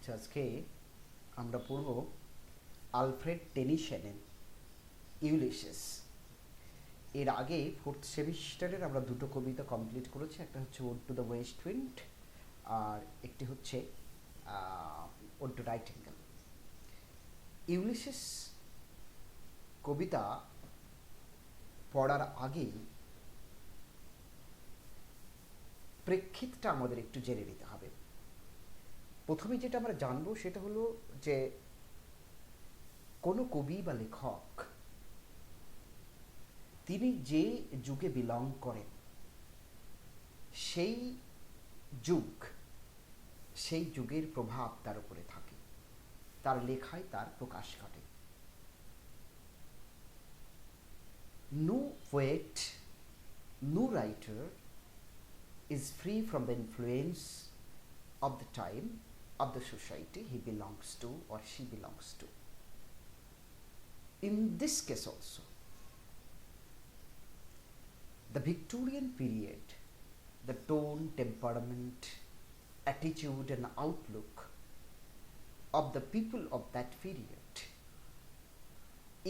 আচ্ছা, আজকে আমরা পড়ব আলফ্রেড টেনিসনের ইউলিসিস। এর আগে ফোর্থ সেমিস্টারের আমরা দুটো কবিতা কমপ্লিট করেছি, একটা হচ্ছে ode to the west wind আর একটি হচ্ছে ode to right angle. Ulysses কবিতা পড়ার আগেই প্রেক্ষিতটা আমাদের একটু জেনে নিতে হবে। প্রথমে যেটা আমরা জানবো সেটা হলো যে কোনো কবি বা লেখক তিনি যে যুগে বিলং করেন সেই যুগ, সেই যুগের প্রভাব তার উপরে থাকে, তার লেখায় তার প্রকাশ ঘটে। No poet, no writer is free from the influence of the time, of the society he belongs to or she belongs to. In this case also, the Victorian period, the tone, temperament, attitude and outlook of the people of that period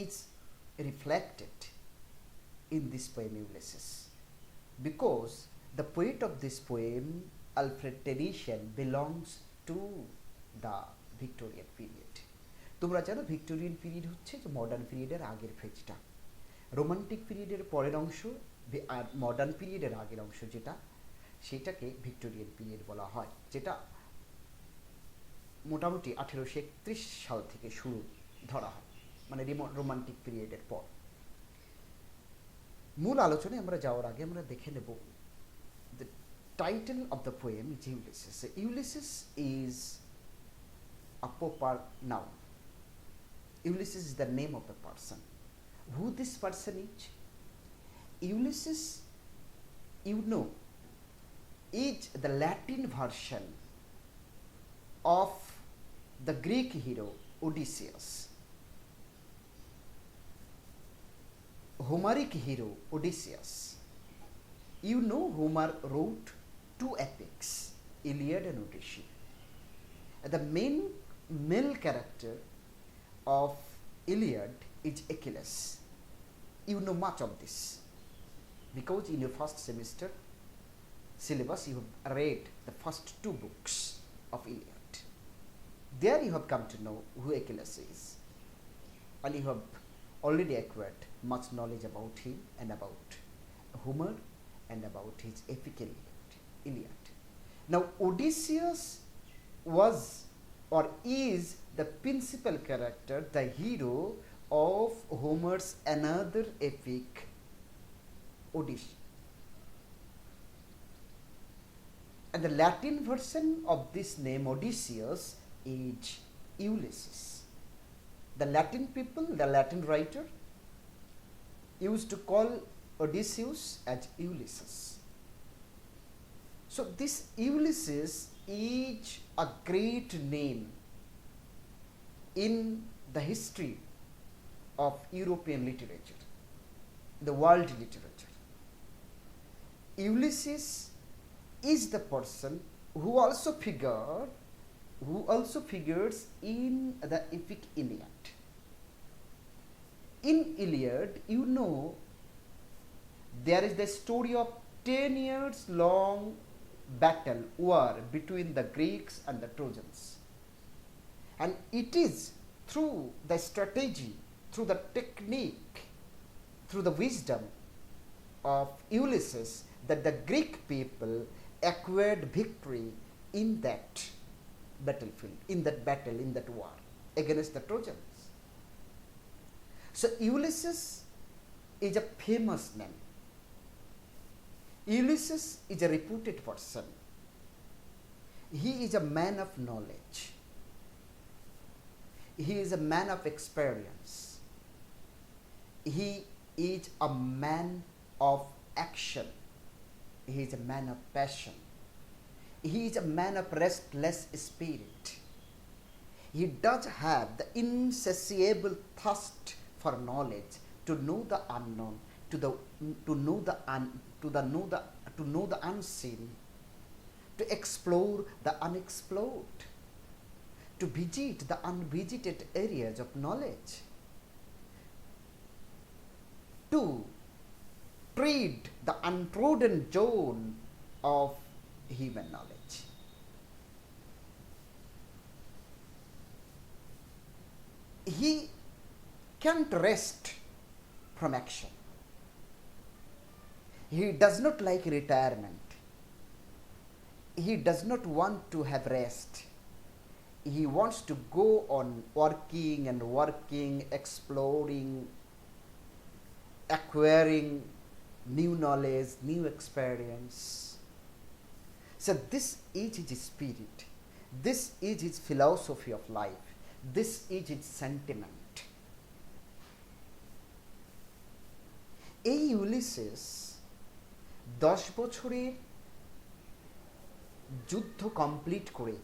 is reflected in this poem Ulysses, because the poet of this poem, Alfred Tennyson, belongs to the Victorian period. তোমরা জানো Victorian period হচ্ছে যে modern পিরিয়ডের আগের ফেজটা, romantic পিরিয়ডের পরের অংশ আর modern পিরিয়ডের আগের অংশ যেটা, সেটাকে ভিক্টোরিয়ান পিরিয়ড বলা হয়, যেটা মোটামুটি 1831 সাল থেকে শুরু ধরা হয়, মানে রোমান্টিক পিরিয়ডের পর। মূল আলোচনায় আমরা যাওয়ার আগে আমরা দেখে নেব the title of the poem is Ulysses. Ulysses is a proper noun. Ulysses is the name of the person. Who this person is? Ulysses, you know, is the Latin version of the Greek hero Odysseus. Homeric hero Odysseus. You know, Homer wrote two epics, Iliad and Odyssey. The main male character of Iliad is Achilles. You know much of this because in your first semester syllabus you have read the first two books of Iliad. There you have come to know who Achilles is, and you have already acquired much knowledge about him and about Homer and about his epic Iliad. Now Odysseus was or is the principal character, the hero of Homer's another epic Odyssey. And the Latin version of this name Odysseus is Ulysses. The Latin people, the Latin writer, used to call Odysseus as Ulysses. So this Ulysses is a great name in the history of European literature, the world literature. Ulysses is the person who also figures in the epic Iliad. In Iliad, you know, there is the story of 10 years long war between the Greeks and the Trojans, and it is through the strategy, through the technique, through the wisdom of Ulysses that the Greek people acquired victory in that battlefield, in that battle, in that war against the Trojans. So Ulysses is a famous name. Ulysses is a reputed person. He is a man of knowledge. He is a man of experience. He is a man of action. He is a man of passion. He is a man of restless spirit. He does have the insatiable thirst for knowledge, to know the unknown, to know the unseen, to explore the unexplored. to visit the unvisited areas of knowledge, to tread the untrodden zone of human knowledge. He can't rest from action. He does not like retirement. He does not want to have rest. He wants to go on working and working, exploring, acquiring new knowledge, new experience. So this is his spirit. This is his philosophy of life. This is his sentiment. এই Ulysses 10 বছরের যুদ্ধ complete করে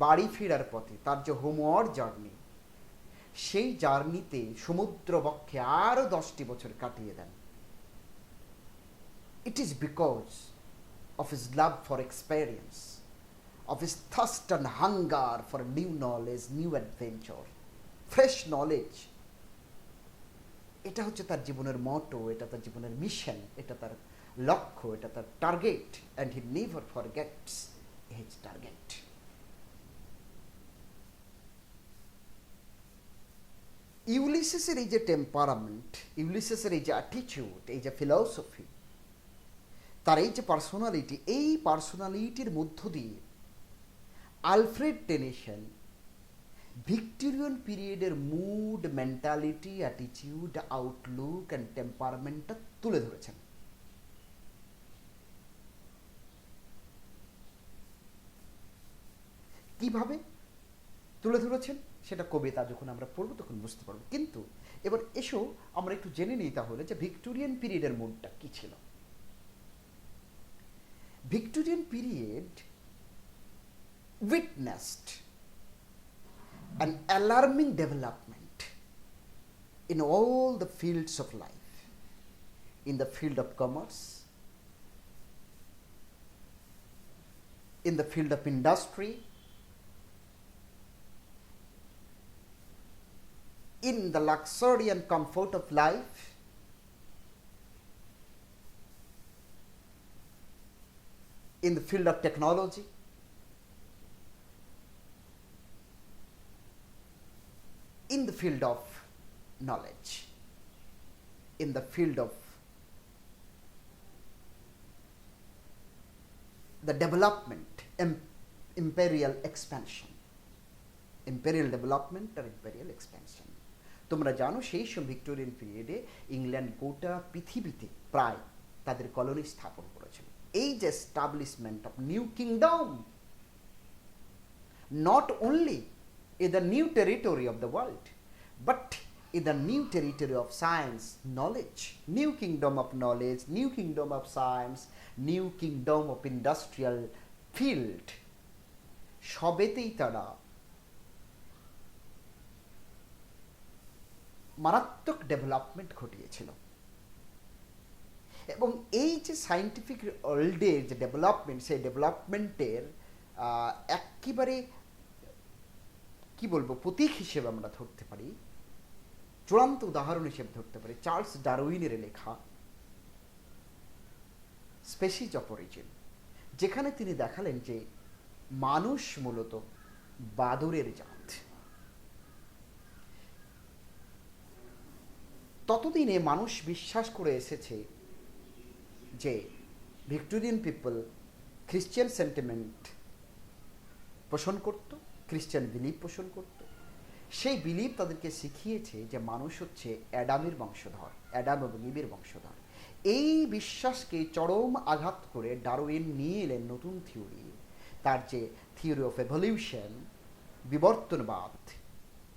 বাড়ি ফেরার পথে তার যে হোমওয়ার্ড journey, সেই জার্নিতে সমুদ্র বক্ষে আরো 10টি বছর কাটিয়ে দেন। It is because of his love for experience, of his thirst and hunger for new knowledge, new adventure, fresh knowledge. এটা হচ্ছে তার জীবনের মটো, এটা তার জীবনের মিশন, এটা তার লক্ষ্য, এটা তার target, and he never forgets his target. ইউলিসিসের এই যে টেম্পারামেন্ট, ইউলিসিসের এই যে অ্যাটিটিউড, এই যে ফিলসফি, তার এই যে পার্সোনালিটি, এই পার্সোনালিটির মধ্য দিয়ে আলফ্রেড টেনিসন ভিক্টোরিয়ান পিরিয়ডের mood, mentality, attitude, outlook and টেম্পারামেন্টটা তুলে ধরেছেন। কিভাবে তুলে ধরেছেন সেটা কবিতা যখন আমরা পড়ব তখন বুঝতে পারবো। কিন্তু এবার এসো আমরা একটু জেনে নিই তাহলে যে ভিক্টোরিয়ান পিরিয়ডের মুডটা কি ছিল। Victorian period witnessed an alarming development in all the fields of life, in the field of commerce, in the field of industry, in the luxury and comfort of life, in the field of technology, in the field of knowledge, in the field of the development, imperial expansion, imperial development or imperial expansion. তোমরা জানো সেই সব Victorian পিরিয়ডে England গোটা পৃথিবীতে প্রায় তাদের colony স্থাপন করেছিল। এই যে establishment of new kingdom, not only in the new territory of the world, but in the new territory of science, knowledge, new kingdom of knowledge, new kingdom of science, new kingdom of industrial field, সবেতেই তারা মারাত্মক development ঘটিয়েছিল। এবং এই যে scientific ওয়ার্ল্ডের যে development, সেই ডেভেলপমেন্টের একেবারে কি বলবো প্রতীক হিসেবে আমরা ধরতে পারি, চূড়ান্ত উদাহরণ হিসেবে ধরতে পারি চার্লস ডারউইনের লেখা স্পেসিস অফ অরিজিন, যেখানে তিনি দেখালেন যে মানুষ মূলত বাদুড়ের জাত। ততদিনে মানুষ বিশ্বাস করে এসেছে যে ভিক্টোরিয়ান পিপল খ্রিশ্চান সেন্টিমেন্ট পোষণ করত, খ্রিশ্চান বিলিভ পোষণ করত। সেই বিলিভ তাদেরকে শিখিয়েছে যে মানুষ হচ্ছে অ্যাডামের বংশধর, অ্যাডাম এবং ইভের বংশধর। এই বিশ্বাসকে চরম আঘাত করে ডারউইন নিয়ে এলেন নতুন থিওরি, তার যে থিওরি অফ এভলিউশন, বিবর্তনবাদ,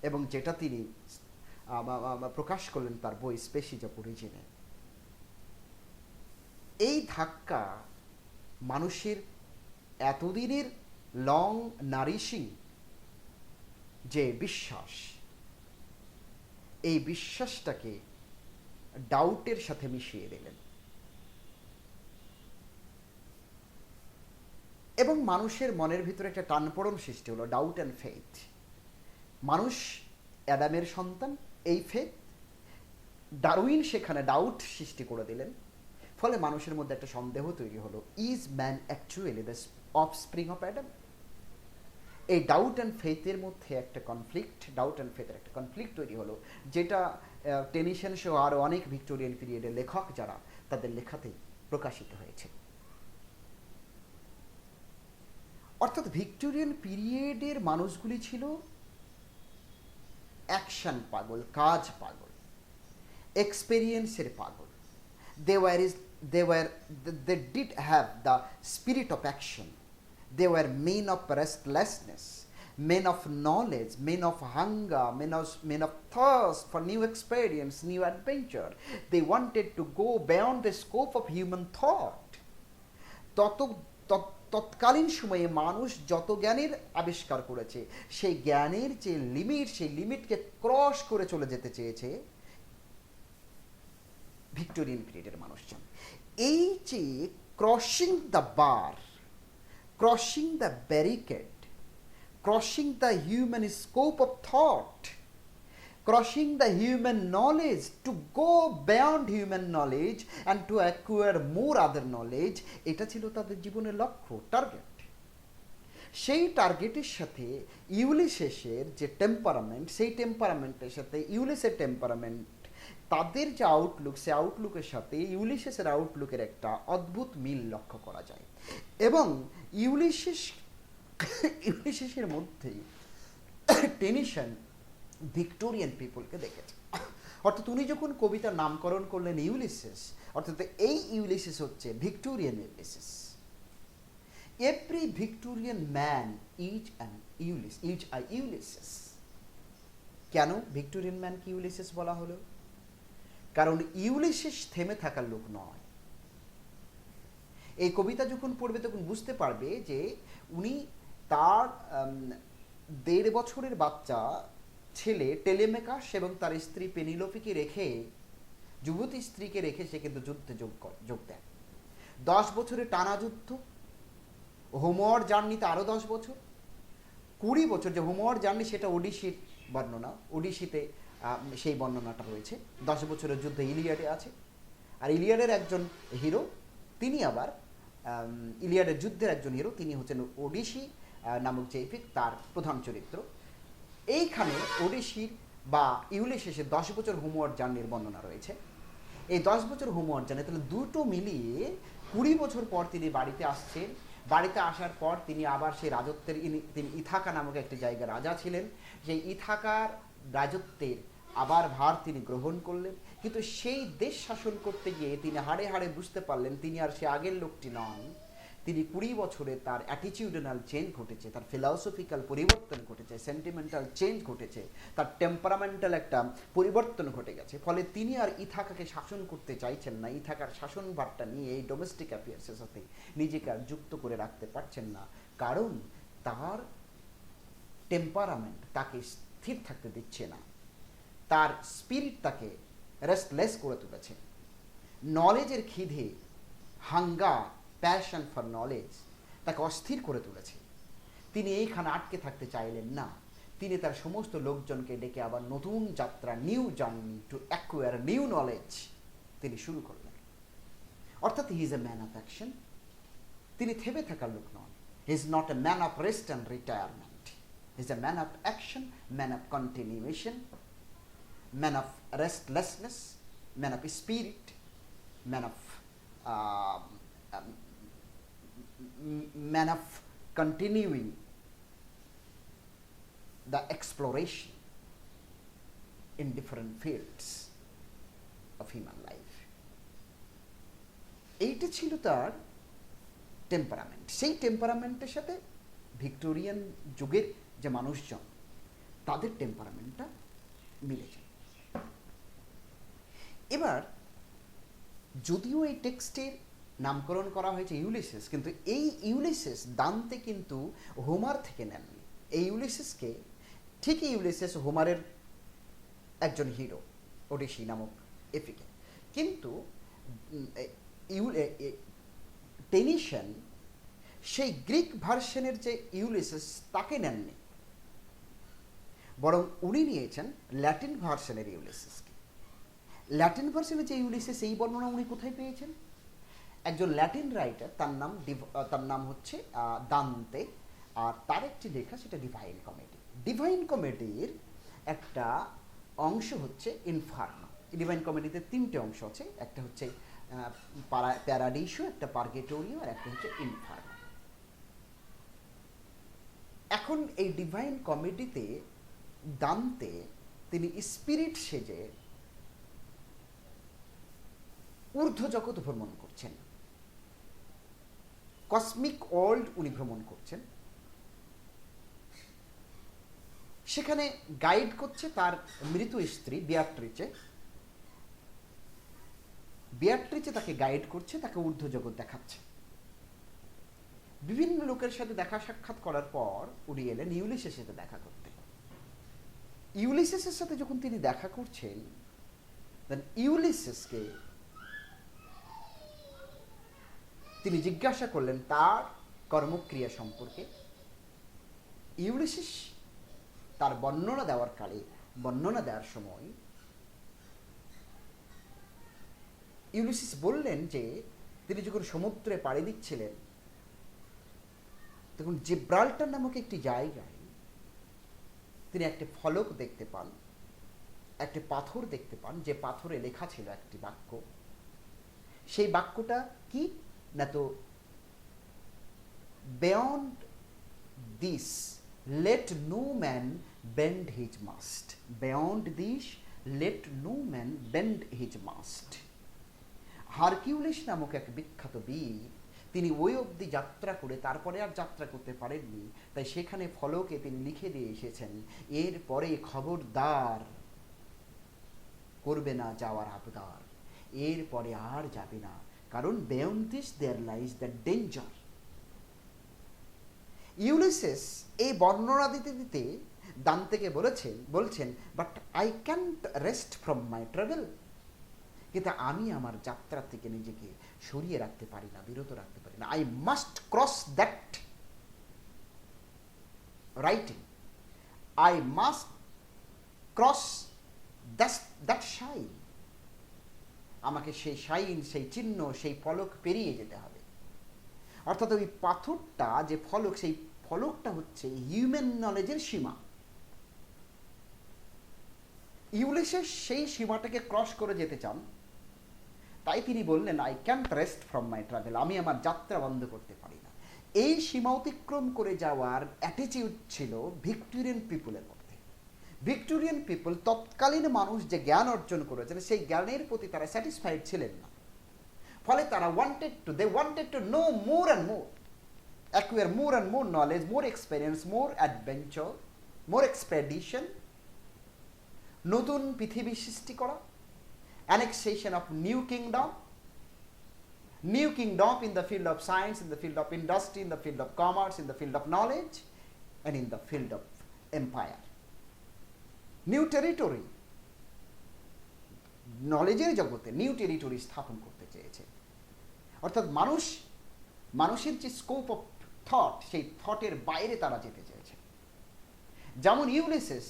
এবং যেটা তিনি প্রকাশ করলেন তার বই স্পেসিস অফ অরিজিনে। এই ধাক্কা মানুষের এতদিনের লং নারিশিং যে বিশ্বাস, এই বিশ্বাসটাকে ডাউটের সাথে মিশিয়ে দিলেন। এবং মানুষের মনের ভিতরে একটা টানপোড়ন সৃষ্টি হলো, ডাউট অ্যান্ড ফেথ। মানুষ অ্যাডামের সন্তান, এই ফেথ, ডারউইন সেখানে ডাউট সৃষ্টি করে দিলেন। ফলে মানুষের মধ্যে একটা সন্দেহ তৈরি হলো, is man actually the offspring of Adam? এই ডাউট অ্যান্ড ফেথের মধ্যে একটা কনফ্লিক্ট, ডাউট অ্যান্ড ফেথের একটা কনফ্লিক্ট তৈরি হলো, যেটা টেনিসন সহ আরও অনেক ভিক্টোরিয়ান পিরিয়ডের লেখক যারা, তাদের লেখাতেই প্রকাশিত হয়েছে। অর্থাৎ ভিক্টোরিয়ান পিরিয়ডের মানুষগুলি ছিল অ্যাকশন পাগল, কাজ পাগল, এক্সপেরিয়েন্সের পাগল। they did have the spirit of action. They were men of restlessness, men of knowledge, men of hunger, men of thirst for new experience, new adventure. They wanted to go beyond the scope of human thought. তৎকালীন সময়ে মানুষ যত জ্ঞানের আবিষ্কার করেছে, সেই জ্ঞানের যে লিমিট, সেই লিমিটকে ক্রস করে চলে যেতে চেয়েছে ভিক্টোরিয়ান পিরিয়ডের মানুষজন। এই যে crossing the bar, crossing the barricade, crossing the human scope of thought, crossing the human knowledge, to go beyond human knowledge and to acquire more other knowledge, এটা ছিল তাদের জীবনের লক্ষ্য, টার্গেট। সেই টার্গেটের সাথে ইউলিসেসের যে টেম্পারামেন্ট, সেই টেম্পারামেন্টের সাথে ইউলিসের টেম্পারামেন্ট, তাদের যে আউটলুক, সে আউটলুকের সাথে ইউলিসেসের আউটলুকের একটা অদ্ভুত মিল লক্ষ্য করা যায়। এবং ইউলিসেসের মধ্যেই টেনিসন ভিক্টোরিয়ান পিপলকে দেখেছে। অর্থাৎ উনি যখন কবিতার নামকরণ করলেন ইউলিসেস, অর্থাৎ এই ইউলিসেস হচ্ছে Victorian Ulysses. Every Victorian man is Ulysses. কেন ভিক্টোরিয়ান ম্যানকে ইউলিসেস বলা হলো? কারণ ইউলিসেস থেমে থাকার লোক নয়। এই কবিতা যখন পড়বে তখন বুঝতে পারবে যে উনি তার 1.5 বছরের বাচ্চা ছেলে টেলেমেকাস এবং তার স্ত্রী পেনিলোপিকে রেখে, যুবতী স্ত্রীকে রেখে সে কিন্তু যুদ্ধে যোগ দেয়। 10 বছরের টানা যুদ্ধ, হোমওয়ার জার্নিতে আরও 10 বছর, 20 বছর। যে হোমওয়ার জার্নি সেটা ওডিসির বর্ণনা, ওডিসিতে সেই বর্ণনাটা রয়েছে। 10 বছরের যুদ্ধ ইলিয়াডে আছে। আর ইলিয়াডের একজন হিরো, তিনি আবার ইলিয়াডের যুদ্ধের একজন হিরো, তিনি হচ্ছেন ওডিসি নামক যে এপিক, তার প্রধান চরিত্র। এইখানে ওডিসির বা ইউলিসেসের 10 বছর হোমওয়ার জার্নির বর্ণনা রয়েছে। এই 10 বছর হোমওয়ার জার্নি, তাহলে দুটো মিলিয়ে 20 বছর পর তিনি বাড়িতে আসছেন। বাড়িতে আসার পর তিনি আবার সেই রাজত্বের, তিনি ইথাকা নামক একটি জায়গায় রাজা ছিলেন। সেই ইথাকার রাজত্বের আবার ভার তিনি গ্রহণ করলেন। কিন্তু সেই দেশ শাসন করতে গিয়ে তিনি হাড়ে হাড়ে বুঝতে পারলেন তিনি আর সে আগের লোকটি নন। তিনি 20 বছরে তার অ্যাটিটিউডনাল চেঞ্জ ঘটেছে, তার ফিলসফিক্যাল পরিবর্তন ঘটেছে, সেন্টিমেন্টাল চেঞ্জ ঘটেছে, তার টেম্পারামেন্টাল একটা পরিবর্তন ঘটে গেছে। ফলে তিনি আর ইথাকাকে শাসন করতে চাইছেন না, ইথাকার শাসনভারটা নিয়ে এই ডোমেস্টিক অ্যাফেয়ার্সের সাথে নিজেকে আর যুক্ত করে রাখতে পারছেন না। কারণ তার টেম্পারামেন্ট তাকে স্থির থাকতে দিচ্ছে না, তার স্পিরিট তাকে রেস্টলেস করে তুলেছে। নলেজের খিদে, হাঙ্গা, প্যাশন ফর নলেজ তাকে অস্থির করে তুলেছে। তিনি এইখানে আটকে থাকতে চাইলেন না। তিনি তার সমস্ত লোকজনকে ডেকে আবার নতুন যাত্রা, new journey to acquire new knowledge তিনি শুরু করলেন। অর্থাৎ he is a man of action. তিনি থেমে থাকার লোক নন। He is not a man of rest and retirement. He is a man of action, man of continuation, man of restlessness, man of spirit, man of continuing the exploration in different fields of human life. এইটা ছিল তার temperament. সেই টেম্পারামেন্টের সাথে Victorian যুগের যে মানুষজন, তাদের টেম্পারামেন্টটা মিলেছে। এবার যদিও এই টেক্সটের নামকরণ করা হয়েছে ইউলিসেস, কিন্তু এই ইউলিসেস দান্তে কিন্তু হোমার থেকে নেননি। এই ইউলিসেসকে, ঠিকই ইউলিসেস হোমারের একজন হিরো, ওডিসি নামক এপিকে, কিন্তু টেনিসন সেই গ্রিক ভার্সনের যে ইউলিসিস তাকে নেননি, বরং উনি নিয়েছেন ল্যাটিন ভার্সনের ইউলিসিসকে। ল্যাটিন ভার্সনের যে ইউলিসিস, এই বর্ণনা উনি কোথায় পেয়েছেন? একজন ল্যাটিন রাইটার, তার নাম হচ্ছে দান্তে, আর তার একটি লেখা সেটা ডিভাইন কমেডি। ডিভাইন কমেডির একটা অংশ হচ্ছে ইনফার্নো। ডিভাইন কমেডিতে 3টে অংশ আছে, একটা হচ্ছে প্যারাডিসো, একটা পার্গেটোরিও, আর একটা হচ্ছে ইনফার্নো। এখন এই ডিভাইন কমেডিতে দান্তে তিনি স্পিরিট সেজে ঊর্ধ্ব জগৎ ভ্রমণ করছেন, কসমিক ওয়ার্ল্ড উনি ভ্রমণ করছেন। সেখানে গাইড করছে তার মৃত স্ত্রী বিয়াট্রিচে। বিয়াট্রিচে তাকে গাইড করছে, তাকে ঊর্ধ্ব জগৎ দেখাচ্ছে। বিভিন্ন লোকের সাথে দেখা সাক্ষাৎ করার পর উনি এলেন ইউলিসেসের সাথে দেখা করতে। ইউলিসেসের সাথে যখন তিনি দেখা করছেন, ইউলিসেসকে তিনি জিজ্ঞাসা করলেন তার কর্মক্রিয়া সম্পর্কে। ইউলিসিস তার বর্ণনা দেওয়ার সময় ইউলিসিস বললেন যে তিনি যখন সমুদ্রে পাড়ি দিচ্ছিলেন, তখন জিব্রাল্টার নামক একটি জায়গায় তিনি একটি ফলক দেখতে পান, একটি পাথর দেখতে পান, যে পাথরে লেখা ছিল একটি বাক্য। সেই বাক্যটা কি না, তো beyond this let no man bend his mast. Beyond this, let no man bend his mast. Hercules নামক এক বিখ্যাত বীর, তিনি ওই অবধি যাত্রা করে তারপরে আর যাত্রা করতে পারেননি, তাই সেখানে ফলকে তিনি লিখে দিয়ে এসেছেন, এরপরে খবরদার করবে না যাওয়ার আবদার, এরপরে আর যাবে না, কারণ beyond this there lies the danger. Ulysses এই বর্ণনা দিতে দিতে দান্তেকে বলছেন but I can't rest from my travel, কিন্তু আমি আমার যাত্রা থেকে নিজেকে সরিয়ে রাখতে পারি না, বিরত রাখতে পারি না। I must cross that writing, I must cross that shine, আমাকে সেই শাইন, সেই চিহ্ন, সেই ফলক পেরিয়ে যেতে হবে। অর্থাৎ ওই পাথরটা যে ফলক, সেই ফলকটা হচ্ছে হিউম্যান নলেজের সীমা। ইউলিসিস সেই সীমাটাকে ক্রস করে যেতে চান, তাই তিনি বললেন I can't rest from my travel, আমি আমার যাত্রা বন্ধ করতে পারি না। এই সীমা অতিক্রম করে যাওয়ার অ্যাটিটিউড ছিল ভিক্টোরিয়ান পিপলের মধ্যে। ভিক্টোরিয়ান পিপল, তৎকালীন মানুষ যে জ্ঞান অর্জন করেছেন, সেই জ্ঞানের প্রতি তারা স্যাটিসফাইড ছিলেন না। ফলে তারা they wanted to know more and more, acquire more and more knowledge, more experience, more adventure, more expedition, নতুন পৃথিবী সৃষ্টি করা, annexation of new kingdom in the field of science, in the field of industry, in the field of commerce, in the field of knowledge, and in the field of empire. New territory, নলেজের জগতে new territory স্থাপন করতে চেয়েছে। অর্থাৎ মানুষের যে scope of thought, সেই থটের বাইরে তারা যেতে চেয়েছে। যেমন ইউলিসিস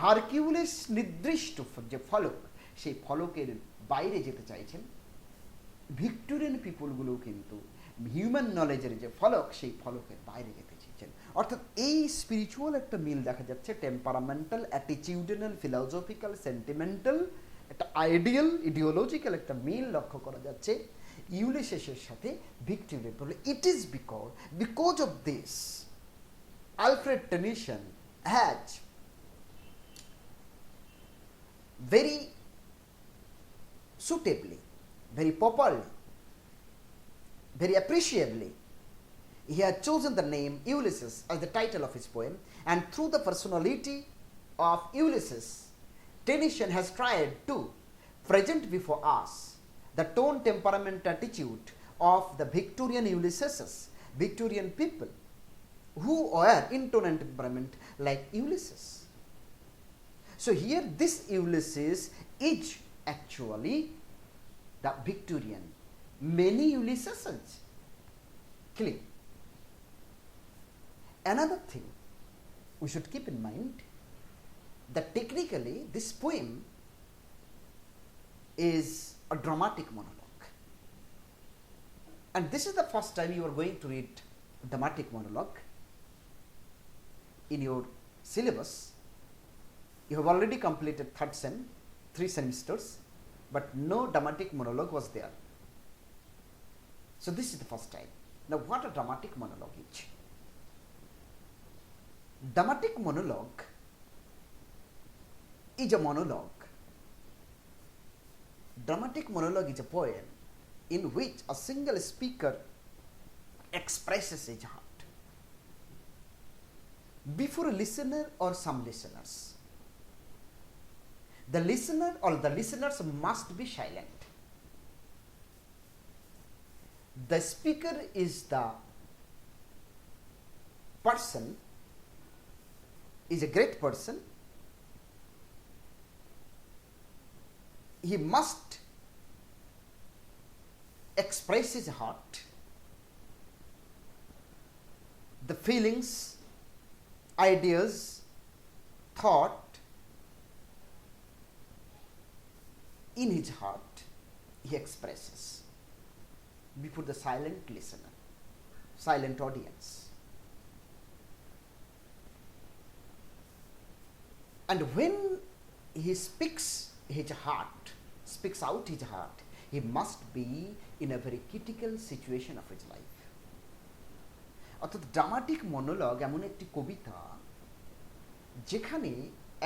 হারকিউলিস নির্দিষ্ট যে ফলক, সেই ফলকের বাইরে যেতে চাইছেন, ভিক্টোরিয়ান পিপলগুলো কিন্তু হিউম্যান নলেজের যে ফলক, সেই ফলকের বাইরে যেতে চেয়েছেন। অর্থাৎ এই স্পিরিচুয়াল একটা মিল দেখা যাচ্ছে, টেম্পারামেন্টাল, অ্যাটিটিউডনাল, ফিলোসফিক্যাল, সেন্টিমেন্টাল, একটা আইডিয়াল, ইডিওলজিক্যাল একটা মিল লক্ষ্য করা যাচ্ছে ইউলিসিসের সাথে Victorian people. It is because of this Alfred Tennyson has very suitably, very properly, very appreciably, he had chosen the name Ulysses as the title of his poem, and through the personality of Ulysses, Tennyson has tried to present before us the tone, temperament, attitude of the Victorian Ulysses, Victorian people who were in tone and temperament like Ulysses. So here this Ulysses is actually the Victorian. Many Ulysses, clear. Another thing we should keep in mind that technically this poem is a dramatic monologue. And this is the first time you are going to read dramatic monologue in your syllabus. You have already completed third sem, 3 semesters, but no dramatic monologue was there. So this is the first time. Now what a dramatic monologue is? Dramatic monologue is a monologue. Dramatic monologue is a poem in which a single speaker expresses his heart before a listener or some listeners. The listener or the listeners must be silent. The speaker is the person, is a great person. He must express his heart, the feelings, ideas, thought in his heart he expresses before the silent listener, silent audience. And when he speaks his heart, speaks out his heart, he must be in a very critical situation of his life. অর্থাৎ dramatic monologue এমন একটি কবিতা যেখানে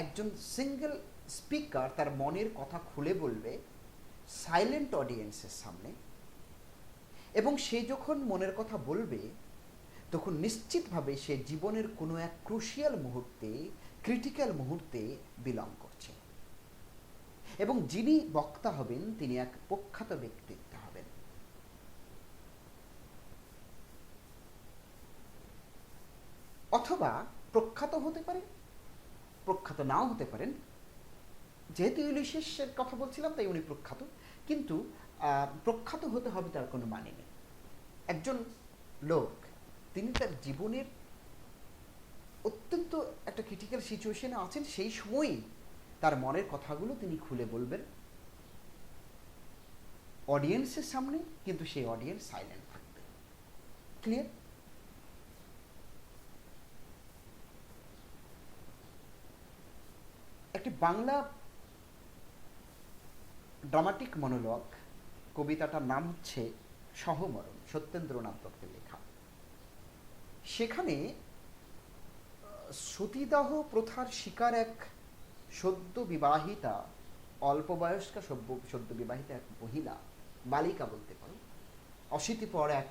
একজন single speaker তার মনের কথা খুলে বলবে সাইলেন্ট অডিয়েন্সের সামনে, এবং সে যখন মনের কথা বলবে তখন নিশ্চিতভাবে সে জীবনের কোনো এক ক্রুশিয়াল মুহূর্তে, ক্রিটিক্যাল মুহূর্তে বিলং করছে, এবং যিনি বক্তা হবেন তিনি এক প্রখ্যাত ব্যক্তিত্ব হবেন। অথবা প্রখ্যাত হতে পারেন, প্রখ্যাত নাও হতে পারেন। যেহেতু ইউলিসিসের কথা বলছিলাম তাই উনি প্রখ্যাত, কিন্তু প্রখ্যাত হতে হবে তার কোনো মানে নেই। একজন লোক তিনি তার জীবনের অত্যন্ত একটা ক্রিটিক্যাল সিচুয়েশনে আছেন, সেই সময়ই তার মনের কথাগুলো তিনি খুলে বলবেন অডিয়েন্সের সামনে, কিন্তু সেই অডিয়েন্স সাইলেন্ট থাকবে। ক্লিয়ার? একটি বাংলা ড্রামাটিক মনোলগ, কবিতাটার নাম হচ্ছে সহমরণ, সত্যেন্দ্রনাথ দত্তের লেখা। সেখানে সতীদাহ প্রথার শিকার এক সদ্য বিবাহিতা, অল্প বয়স্কা সদ্য বিবাহিতা এক মহিলা, বালিকা বলতে পারো, অশীতিপর এক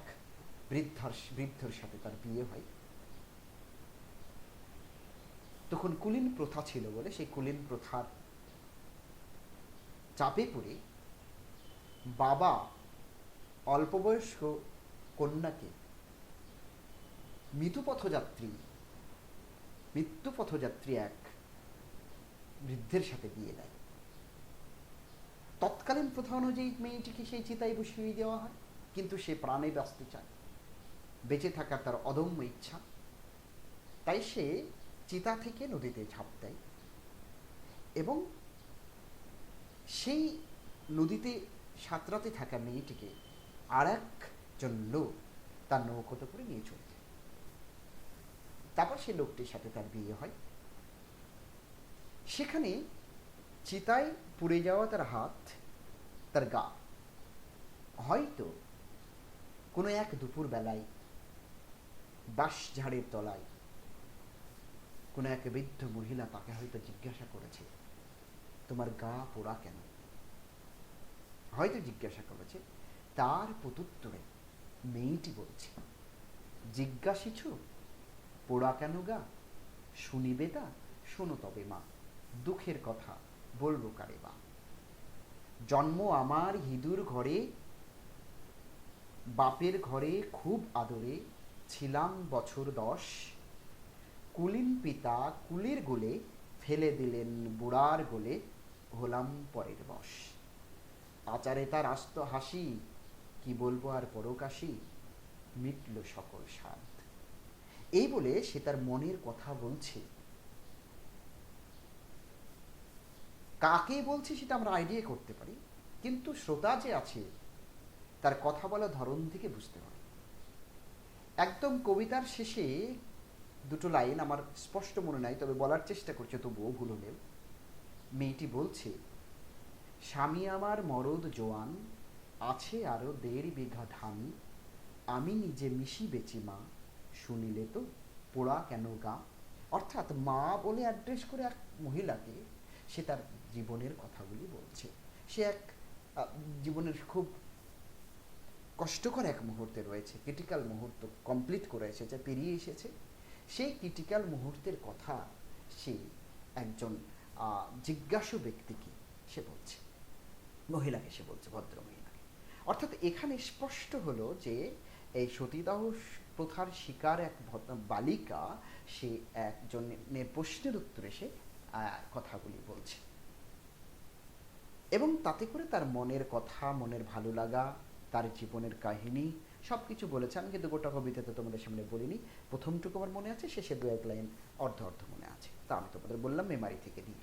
বৃদ্ধর সাথে তার বিয়ে হয়। তখন কুলীন প্রথা ছিল বলে সেই কুলীন প্রথার চাপে পড়ে বাবা অল্পবয়স্ক কন্যাকে মৃত্যুপথযাত্রী এক বৃদ্ধের সাথে বিয়ে দেয়। তৎকালীন প্রথা অনুযায়ী মেয়েটিকে সেই চিতায় বসিয়ে দেওয়া হয়, কিন্তু সে প্রাণে বাঁচতে চায়, বেঁচে থাকার তার অদম্য ইচ্ছা, তাই সে চিতা থেকে নদীতে ঝাঁপ দেয়, এবং সেই নদীতে সাঁতরাতে থাকা মেয়েটিকে আর একজন লোক তার নৌকোতে করে নিয়ে চলে যায়। তারপর সে লোকটির সাথে তার বিয়ে হয়। সেখানে চিতায় পুড়ে যাওয়া তার হাত, তার গা, হয়তো কোনো এক দুপুর বেলায় বাঁশঝাড়ের তলায় কোনো এক বৃদ্ধ মহিলা তাকে হয়তো জিজ্ঞাসা করেছে, তোমার গা পোড়া কেন? হয়তো জিজ্ঞাসা করেছে। তার প্রত্যুত্তরে মেয়েটি বলছে, জিজ্ঞাসিছ পোড়া কেন গা? শুনিবে তা? শোনো তবে মা, দুঃখের কথা বলবো কারে বা। জন্ম আমার হিঁদুর ঘরে, বাপের ঘরে খুব আদরে, ছিলাম বছর 10, কুলীন পিতা কুলের গোলে ফেলে দিলেন বুড়ার গোলে, হলাম পরের বশ। আচারে তার আস্ত হাসি, কি বলবো আর পরকাশি, মিটল সকল স্বাদ। এই বলে সে তার মনের কথা বলছে। কাকে বলছে সেটা আমরা আইডিয়া করতে পারি, কিন্তু শ্রোতা যে আছে তার কথা বলা ধরন থেকে বুঝতে পারি। একদম কবিতার শেষে দুটো লাইন আমার স্পষ্ট মনে নাই, তবে বলার চেষ্টা করছে, তবুও ভুল হলেও। মেয়েটি বলছে, স্বামী আমার মরদ জোয়ান, আছে আরো 1.5 বিঘা ধান, আমি নিজে মিশি বেচি মা, শুনিলে তো পোড়া কেন গা। অর্থাৎ মা বলে অ্যাড্রেস করে এক মহিলাকে সে তার জীবনের কথাগুলি বলছে। সে এক জীবনের খুব কষ্টকর এক মুহূর্তে রয়েছে, ক্রিটিক্যাল মুহূর্ত কমপ্লিট করে এসেছে, পেরিয়ে এসেছে। সেই ক্রিটিক্যাল মুহূর্তের কথা সে একজন জিজ্ঞাসু ব্যক্তিকে সে বলছে, মহিলাকে সে বলছে, ভদ্র মহিলাকে। অর্থাৎ এখানে স্পষ্ট হলো যে এই সতীদাহ প্রথার শিকার এক বালিকা, সে একজনের প্রশ্নের উত্তরে সে কথাগুলি বলছে, এবং তাতে করে তার মনের কথা, মনের ভালো লাগা, তার জীবনের কাহিনী সব কিছু বলেছে। আমি কিন্তু গোটা কবিতাতে তোমাদের সামনে বলিনি, প্রথমটুকু আমার মনে আছে, শেষে 2-1 লাইন অর্ধ অর্ধ মনে আছে, তা আমি তোমাদের বললাম মেমারি থেকে দিয়ে।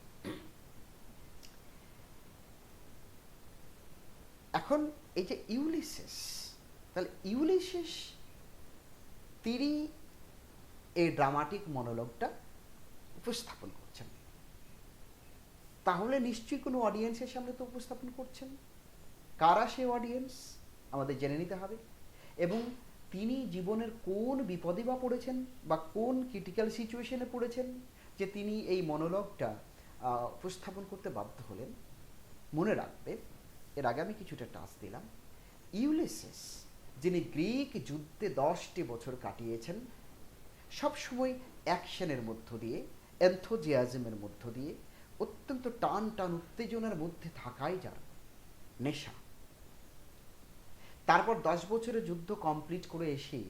এখন এই যে ইউলিসিস, তাহলে ইউলিসিস তিনি এই ড্রামাটিক মনোলগটা উপস্থাপন করছেন, তাহলে নিশ্চয়ই কোনো অডিয়েন্সের সামনে তো উপস্থাপন করছেন। কারা সে অডিয়েন্স আমাদের জেনে নিতে হবে, এবং তিনি জীবনের কোন বিপদে বা পড়েছেন বা কোন ক্রিটিক্যাল সিচুয়েশনে পড়েছেন যে তিনি এই মনোলগটা উপস্থাপন করতে বাধ্য হলেন। মনে রাখবে, এর আগে আমি কিছুটা টাচ দিলাম, ইউলিসিস যিনি গ্রিক যুদ্ধে 10টি বছর কাটিয়েছেন, সবসময় অ্যাকশনের মধ্য দিয়ে, এনথোজিয়াজমের মধ্য দিয়ে, অত্যন্ত টান টান উত্তেজনার মধ্যে থাকাই যার নেশা। তারপর 10 বছরের যুদ্ধ কমপ্লিট করে এসে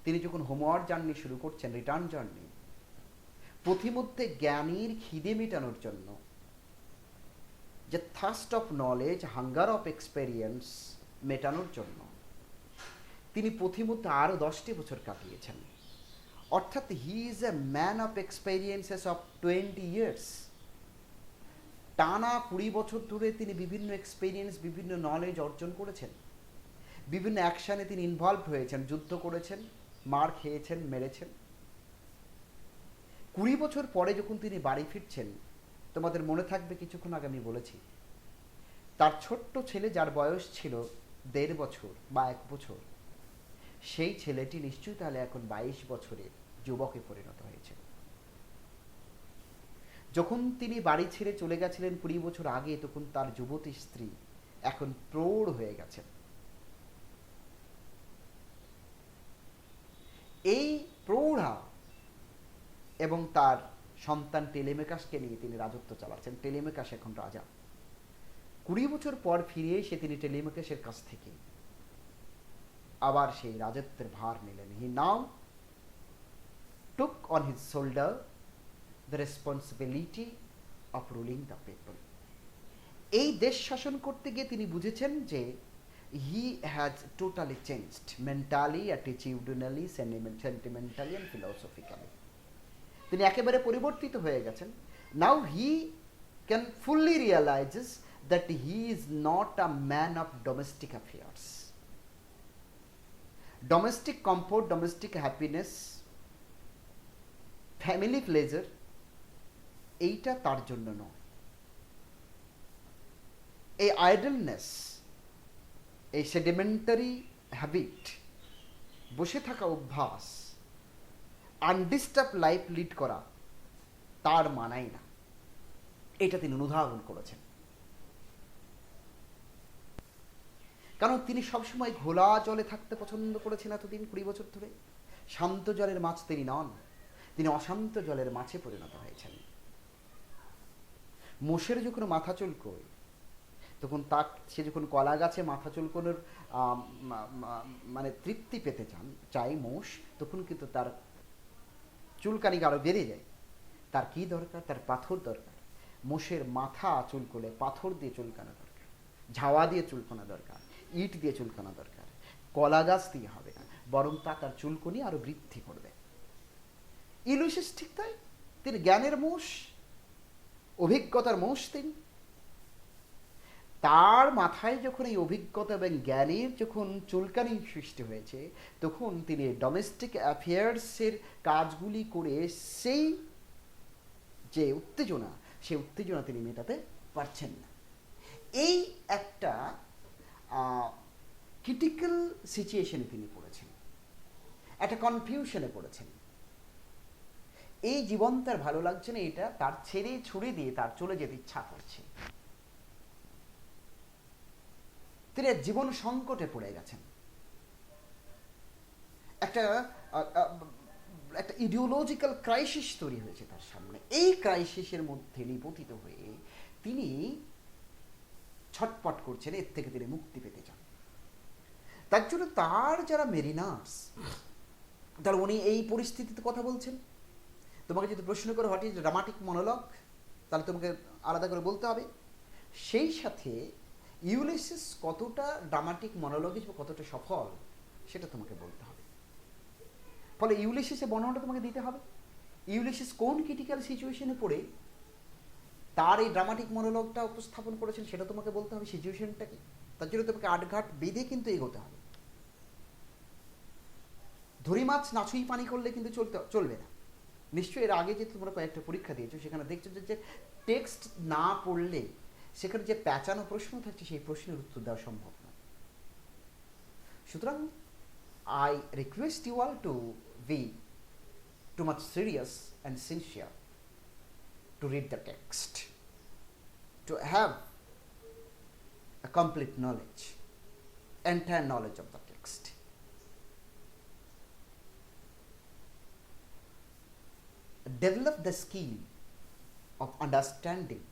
তিনি যখন হোমওয়ার্ড জার্নি শুরু করছেন, রিটার্ন জার্নি, পথিমধ্যে জ্ঞানীর খিদে মেটানোর জন্য, যে thirst of knowledge, hunger of experience মেটানোর জন্য তিনি পথিমধ্যে আরও 10টি বছর কাটিয়েছেন। অর্থাৎ he is a man of experiences of 20 years. টানা 20 বছর ধরে তিনি বিভিন্ন এক্সপেরিয়েন্স, বিভিন্ন নলেজ অর্জন করেছেন, বিভিন্ন অ্যাকশানে তিনি ইনভলভ হয়েছেন, যুদ্ধ করেছেন, মার খেয়েছেন, মেরেছেন। 20 বছর পরে যখন তিনি বাড়ি ফিরছেন, তোমাদের মনে থাকবে কিছুক্ষণ আগে আমি বলেছি, তার ছোট্ট ছেলে যার বয়স ছিল 1.5 বছর বা 1 বছর, সেই ছেলেটি নিশ্চয়ই তাহলে এখন 22 বছরের যুবকে পরিণত হয়েছে। যখন তিনি বাড়ি ছেড়ে চলে গেছিলেন 20 বছর আগে, তখন তার যুবতী স্ত্রী এখন প্রৌঢ় হয়ে গেছেন। এই প্রৌঢ়া এবং তার সন্তান টেলেমেকাসকে নিয়ে তিনি রাজত্ব চালাচ্ছেন। টেলেমেকাস এখন রাজা। 20 বছর পর ফিরে এসে তিনি টেলেমেকাসের কাছ থেকে আবার সেই রাজত্বের ভার নিলেন। He now took on his shoulder the responsibility of ruling the people. এই দেশ শাসন করতে গিয়ে তিনি বুঝেছেন যে he has totally changed mentally, attitudinally, sentimentally and philosophically. তিনি একেবারে পরিবর্তিত হয়ে গেছেন। Now he can fully realises that he is not a man of domestic affairs. Domestic comfort, domestic happiness, family pleasure, এইটা তার জন্য নয়। এই আইডলনেস, এই সেডিমেন্টারি হ্যাবিট, বসে থাকা অভ্যাস, আনডিস্টার্ব লাইফ লিড করা তার মানায় না, এটা তিনি অনুধাবন করেছেন। কারণ তিনি সবসময় ঘোলা জলে থাকতে পছন্দ করেছেন এতদিন, 20 বছর ধরে। শান্ত জলের মাছ তিনি নন, তিনি অশান্ত জলের মাছে পরিণত হয়েছেন। মোষের যখন মাথা চুলকোয়, তখন সে যখন কলা গাছে মাথা চুলকোনোর মানে তৃপ্তি পেতে চাই মোষ, তখন কিন্তু তার চুলকানি আরো বেড়ে যায়। তার কি দরকার? তার পাথর দরকার। মোষের মাথা চুলকোলে পাথর দিয়ে চুলকানো দরকার, ঝাওয়া দিয়ে চুলকানো দরকার, ইট দিয়ে চুলকানো দরকার, কলা গাছ দিয়ে হবে না। বরং তার চুলকুনি আরো বৃদ্ধি করবে। ইউলিসিস ঠিক তাই, তিনি জ্ঞানের মোষ, অভিজ্ঞতার মোষ। তিনি তার মাথায় যখন এই অভিজ্ঞতা এবং জ্ঞানের যখন চুলকানি সৃষ্টি হয়েছে, তখন তিনি ডোমেস্টিক অ্যাফেয়ার্সের কাজগুলি করে সেই যে উত্তেজনা, সেই উত্তেজনা তিনি মেটাতে পারছেন না। এই একটা ক্রিটিক্যাল সিচুয়েশনে তিনি পড়েছেন, একটা কনফিউশনে পড়েছেন। এই জীবন তার ভালো লাগছে না, এটা তার ছেড়ে ছুড়ে দিয়ে তার চলে যেতে ইচ্ছা করছে। তিনি জীবন সংকটে পড়ে গেছেন। একটা একটা ইডিওলজিক্যাল ক্রাইসিস তৈরি হয়েছে তার সামনে। এই ক্রাইসিসের মধ্যে নিপতিত হয়ে তিনি ছটপট করছেন, এর থেকে তিনি মুক্তি পেতে চান। তার জন্য তার যারা মেরিনার্স, তার উনি এই পরিস্থিতিতে কথা বলছেন। তোমাকে যদি প্রশ্ন করে হোয়াট ইজ ড্রামাটিক মনোলগ, তাহলে তোমাকে আলাদা করে বলতে হবে। সেই সাথে ইউলিসিস কতটা ড্রামাটিক মনোলগিস বা কতটা সফল, সেটা তোমাকে বলতে হবে। ফলে ইউলিসিসের বর্ণনাটা তোমাকে দিতে হবে। ইউলিসিস কোন ক্রিটিক্যাল সিচুয়েশনে পড়ে তার এই ড্রামাটিক মনোলগটা উপস্থাপন করেছেন, সেটা তোমাকে বলতে হবে। সিচুয়েশনটা কি, তার জন্য তোমাকে আটঘাট বেঁধে কিন্তু এগোতে হবে। ধরি মাছ নাছুই পানি করলে কিন্তু চলবে না। নিশ্চয়ই এর আগে যে তোমরা কয়েকটা পরীক্ষা দিয়েছো, সেখানে দেখছো যে টেক্সট না পড়লে সেখানে যে প্যাঁচানো প্রশ্ন থাকছে, সেই প্রশ্নের উত্তর দেওয়া সম্ভব নয়। সুতরাং I request you all to be too much serious and sincere to read the text, to have a complete knowledge, entire knowledge of the text. Develop the skill of understanding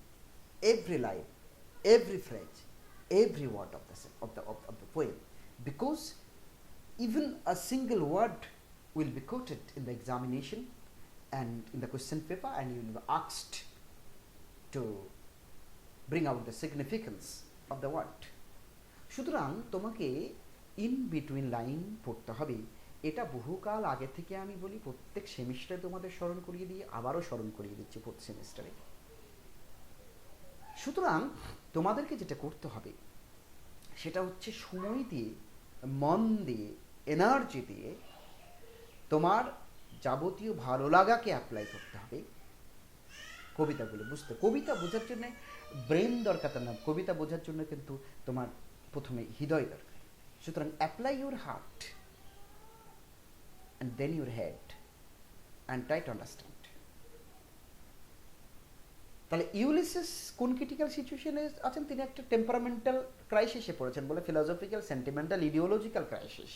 every line, every phrase, every word of the poem, because even a single word will be quoted in the examination and in the question paper, and you will be asked to bring out the significance of the word. সুতরাং তোমাকে in between line পড়তে হবে। এটা বহুকাল আগে থেকে আমি বলি, প্রত্যেক সেমিস্টারে তোমাদের স্মরণ করিয়ে দিয়ে আবারও স্মরণ করিয়ে দিচ্ছি ফোর্থ সেমিস্টারে। সুতরাং তোমাদেরকে যেটা করতে হবে সেটা হচ্ছে সময় দিয়ে, মন দিয়ে, এনার্জি দিয়ে তোমার যাবতীয় ভালো লাগাকে অ্যাপ্লাই করতে হবে কবিতাগুলো বুঝতে। কবিতা বোঝার জন্য ব্রেন দরকার না, কবিতা বোঝার জন্য কিন্তু তোমার প্রথমে হৃদয় দরকার। সুতরাং apply your heart and then your head and try to understand. তাহলে ইউলিসিস কোন ক্রিটিক্যাল সিচুয়েশনে আছেন? তিনি একটা টেম্পারামেন্টাল ক্রাইসিসে পড়েছেন, বলে ফিলোসফিক্যাল, সেন্টিমেন্টাল, ইডিওলজিক্যাল ক্রাইসিস।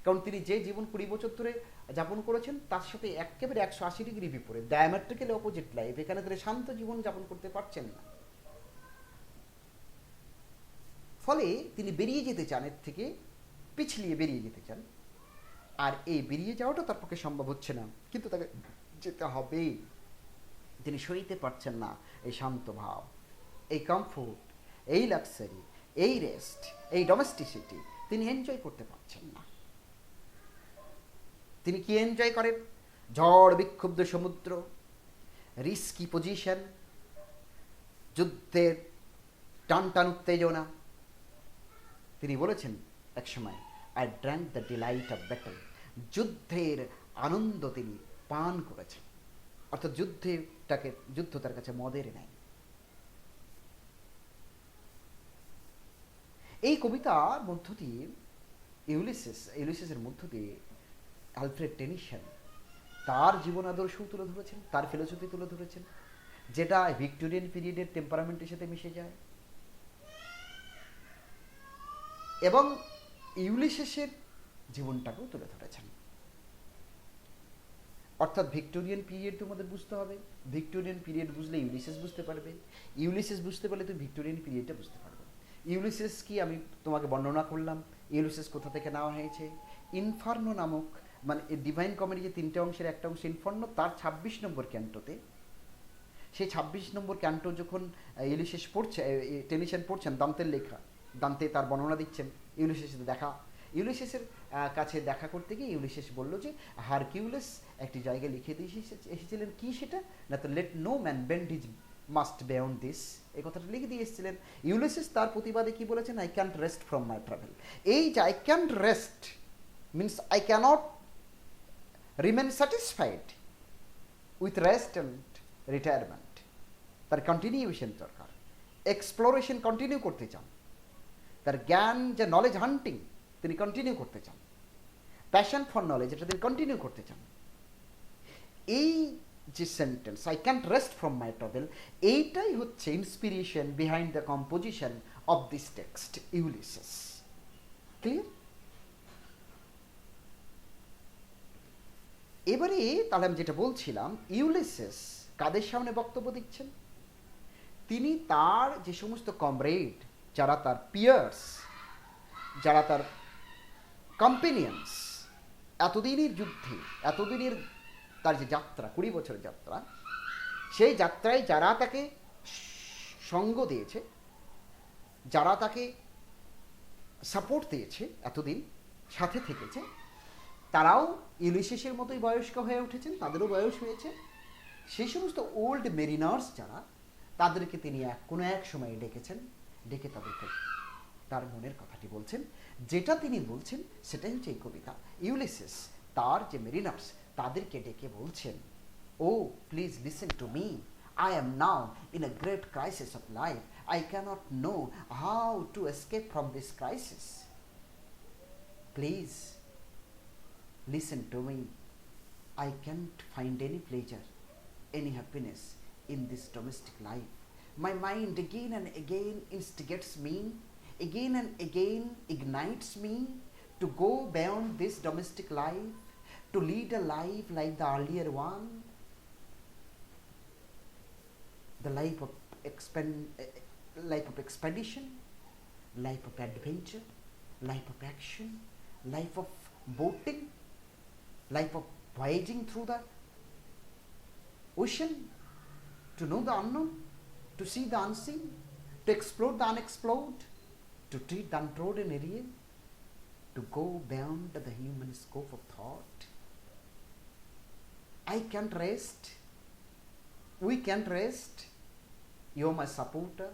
কারণ তিনি যে জীবন 20 বছর ধরে যাপন করেছেন, তার সাথে একেবারে 180 ডিগ্রি বিপরীত, ডায়ামেট্রিক্যালি অপোজিট লাইফ। এখানে তিনি শান্ত জীবন যাপন করতে পারছেন না। ফলে তিনি বেরিয়ে যেতে চান, এর থেকে পিছলিয়ে বেরিয়ে যেতে চান। আর এই বেরিয়ে যাওয়াটা তার পক্ষে সম্ভব হচ্ছে না, কিন্তু তাকে যেতে হবে। তিনি সইতে পারছেন না এই শান্ত ভাব, এই কমফোর্ট, এই লাক্সারি, এই রেস্ট, এই ডোমেস্টিসিটি তিনি এনজয় করতে পারছেন না। তিনি কি এনজয় করেন? ঝড় বিক্ষুব্ধ সমুদ্র, রিস্কি পজিশন, যুদ্ধের টান টান উত্তেজনা। তিনি বলেছেন একসময়, I drank the delight of battle. যুদ্ধের আনন্দ তিনি পান করেছেন, অর্থাৎ যুদ্ধ তার কাছে মদের নেয়। এই কবিতার মধ্য দিয়ে ইউলিসিসের মধ্য দিয়ে আলফ্রেড টেনিসন তার জীবন আদর্শও তুলে ধরেছেন, তার ফিলোসফি তুলে ধরেছেন, যেটা ভিক্টোরিয়ান পিরিয়ডের টেম্পারামেন্টের সাথে মিশে যায়। এবং ইউলিসিসের জীবনটাকেও তুলে ধরেছেন। অর্থাৎ ভিক্টোরিয়ান পিরিয়ড তোমাদের বুঝতে হবে, ভিক্টোরিয়ান পিরিয়ড বুঝলে ইউলিসিস বুঝতে পারবে, ইউলিসিস বুঝতে পারলে তুমি ভিক্টোরিয়ান পিরিয়ডটা বুঝতে পারবে। ইউলিসিস কি আমি তোমাকে বর্ণনা করলাম, ইউলিসিস কোথা থেকে নেওয়া হয়েছে। ইনফার্নো নামক, মানে ডিভাইন কমেডি যে 3টে অংশের একটা অংশ ইনফার্নো, তার 26 নম্বর ক্যান্টোতে, সেই 26 নম্বর ক্যান্টো যখন ইউলিসিস পড়ছে, টেনিসন পড়ছেন, দান্তের লেখা, দান্তে তার বর্ণনা দিচ্ছেন ইউলিসিসের দেখা, ইউলিসিসের কাছে দেখা করতে গিয়ে ইউলিসিস বলল যে হারকিউলিস একটি জায়গায় লিখে দিয়ে এসেছিলেন, কি সেটা না, তো let no man bend his mast beyond this, এই কথাটা লিখে দিয়ে এসেছিলেন। ইউলিসিস তার প্রতিবাদে কি বলেছেন, I can't rest from my travel. এই যে I can't rest means I cannot remain satisfied with rest and retirement. তার কন্টিনিউশন দরকার, এক্সপ্লোরেশন কন্টিনিউ করতে চান, তার জ্ঞান যে নলেজ হান্টিং তিনি কন্টিনিউ করতে চান, প্যাশন ফর নলেজ এটা তিনি কন্টিনিউ করতে চান। এই যে sentence I can't rest from my travel, এইটাই হচ্ছে inspiration behind the composition of this text Ulysses. Clear? এবারে তাহলে আমি যেটা বলছিলাম, ইউলিসিস কাদের সামনে বক্তব্য দিচ্ছেন? তিনি তার যে সমস্ত কমরেড, যারা তার পিয়ার্স, যারা তার কম্পেনিয়ন্স, এতদিনের যুদ্ধে, এতদিনের তার যে যাত্রা, 20 বছরের যাত্রা, সেই যাত্রায় যারা তাকে সঙ্গ দিয়েছে, যারা তাকে সাপোর্ট দিয়েছে, এতদিন সাথে থেকেছে, তারাও ইউলিসিসের মতোই বয়স্ক হয়ে উঠেছেন, তাদেরও বয়স হয়েছে। সেই সমস্ত ওল্ড মেরিনার্স যারা, তাদেরকে তিনি কোনো এক সময় ডেকেছেন, ডেকে তাদেরকে তার মনের কথাটি বলছেন। যেটা তিনি বলছেন সেটাই হচ্ছে এই কবিতা। ইউলিসিস তার যে মেরিনার্স তাদেরকে ডেকে বলছেন, oh please listen to me, I am now in a great crisis of life. I cannot know how to escape from this crisis. Please listen to me. I can't find any pleasure, any happiness in this domestic life. My mind again and again instigates me, again and again ignites me to go beyond this domestic life, to lead a life like the earlier one, the life of expedition, life of adventure, life of action, life of boating, life of voyaging through the ocean, to know the unknown, to see the unseen, to explore the unexplored, to treat the untrodden area, to go beyond the human scope of thought. I can't rest. We can't rest. You're my supporter.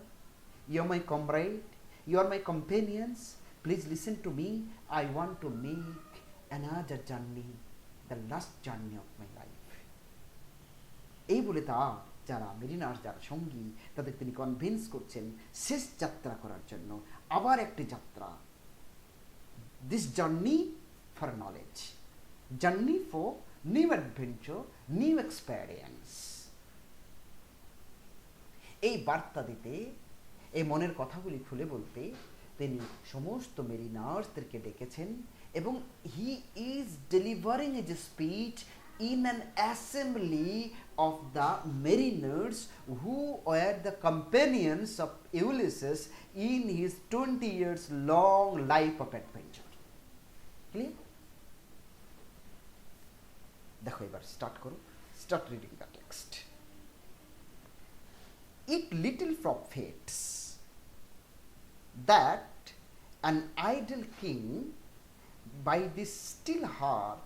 You're my comrade. You're my companions. Please listen to me. I want to make another journey, the last journey of my life. এই বলে তার যারা Mariners, যারা সঙ্গী, তাদের তিনি convince করছেন শেষ যাত্রা করার জন্য, আবার একটি যাত্রা, this journey for knowledge, journey for new adventure, new experience. এই বার্তা দিতে, এই মনের কথাগুলি খুলে বলতে তিনি সমস্ত মেরিনার্সদেরকে ডেকেছেন, এবং he is delivering a speech in an assembly of the mariners who were the companions of Ulysses in his 20 years long life of adventure. Clear? দেখো এবার স্টার্ট করো, start reading the text. It little profits that an idle king by this still heart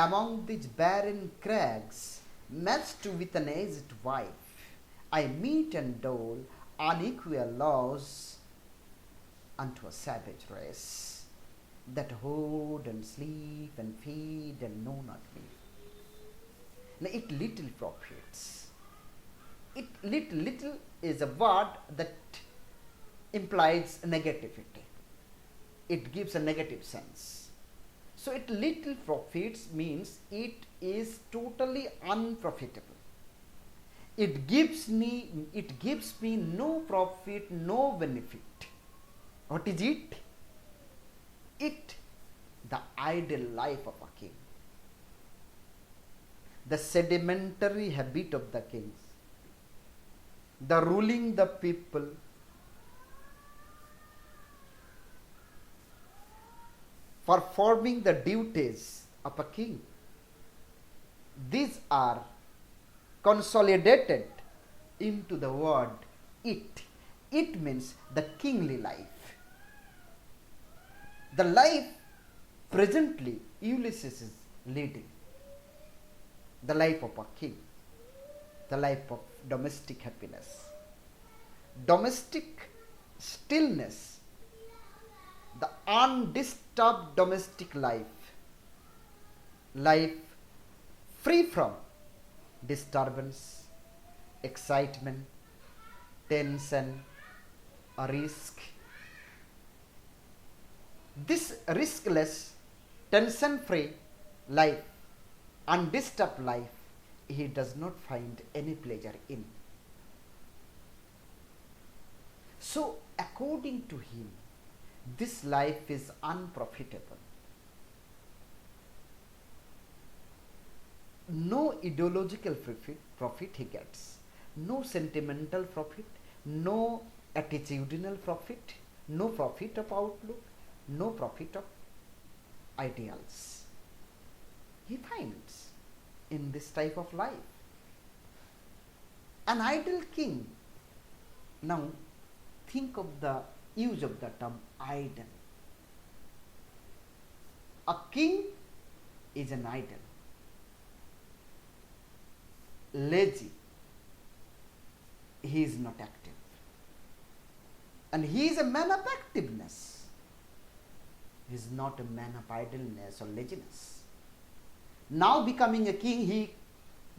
among these barren crags, matched with an aged wife, I meet and dole unequal laws unto a savage race that hoard and sleep and feed and know not me. Now it little profits. It little is a word that implies negativity. It gives a negative sense. So it little profits means it is totally unprofitable. It gives me no profit, no benefit. What is it? It, the idle life of a king, the sedimentary habit of the kings, the ruling the people, performing the duties of a king. These are consolidated into the word it. It means the kingly life. The life presently Ulysses is leading the life of a king, the life of domestic happiness, domestic stillness, the undisturbed domestic life, life free from disturbance, excitement, tension, or risk. This riskless, tension free life, undisturbed life, he does not find any pleasure in. So, according to him, this life is unprofitable. No ideological profit he gets, no sentimental profit, no attitudinal profit, no profit of outlook, no profit of ideals he finds in this type of life. An idle king. Now think of the use of the term idle. A king is an idle, lazy, he is not active, and he is a man of activeness. He is not a man of idleness or laziness. Now becoming a king, he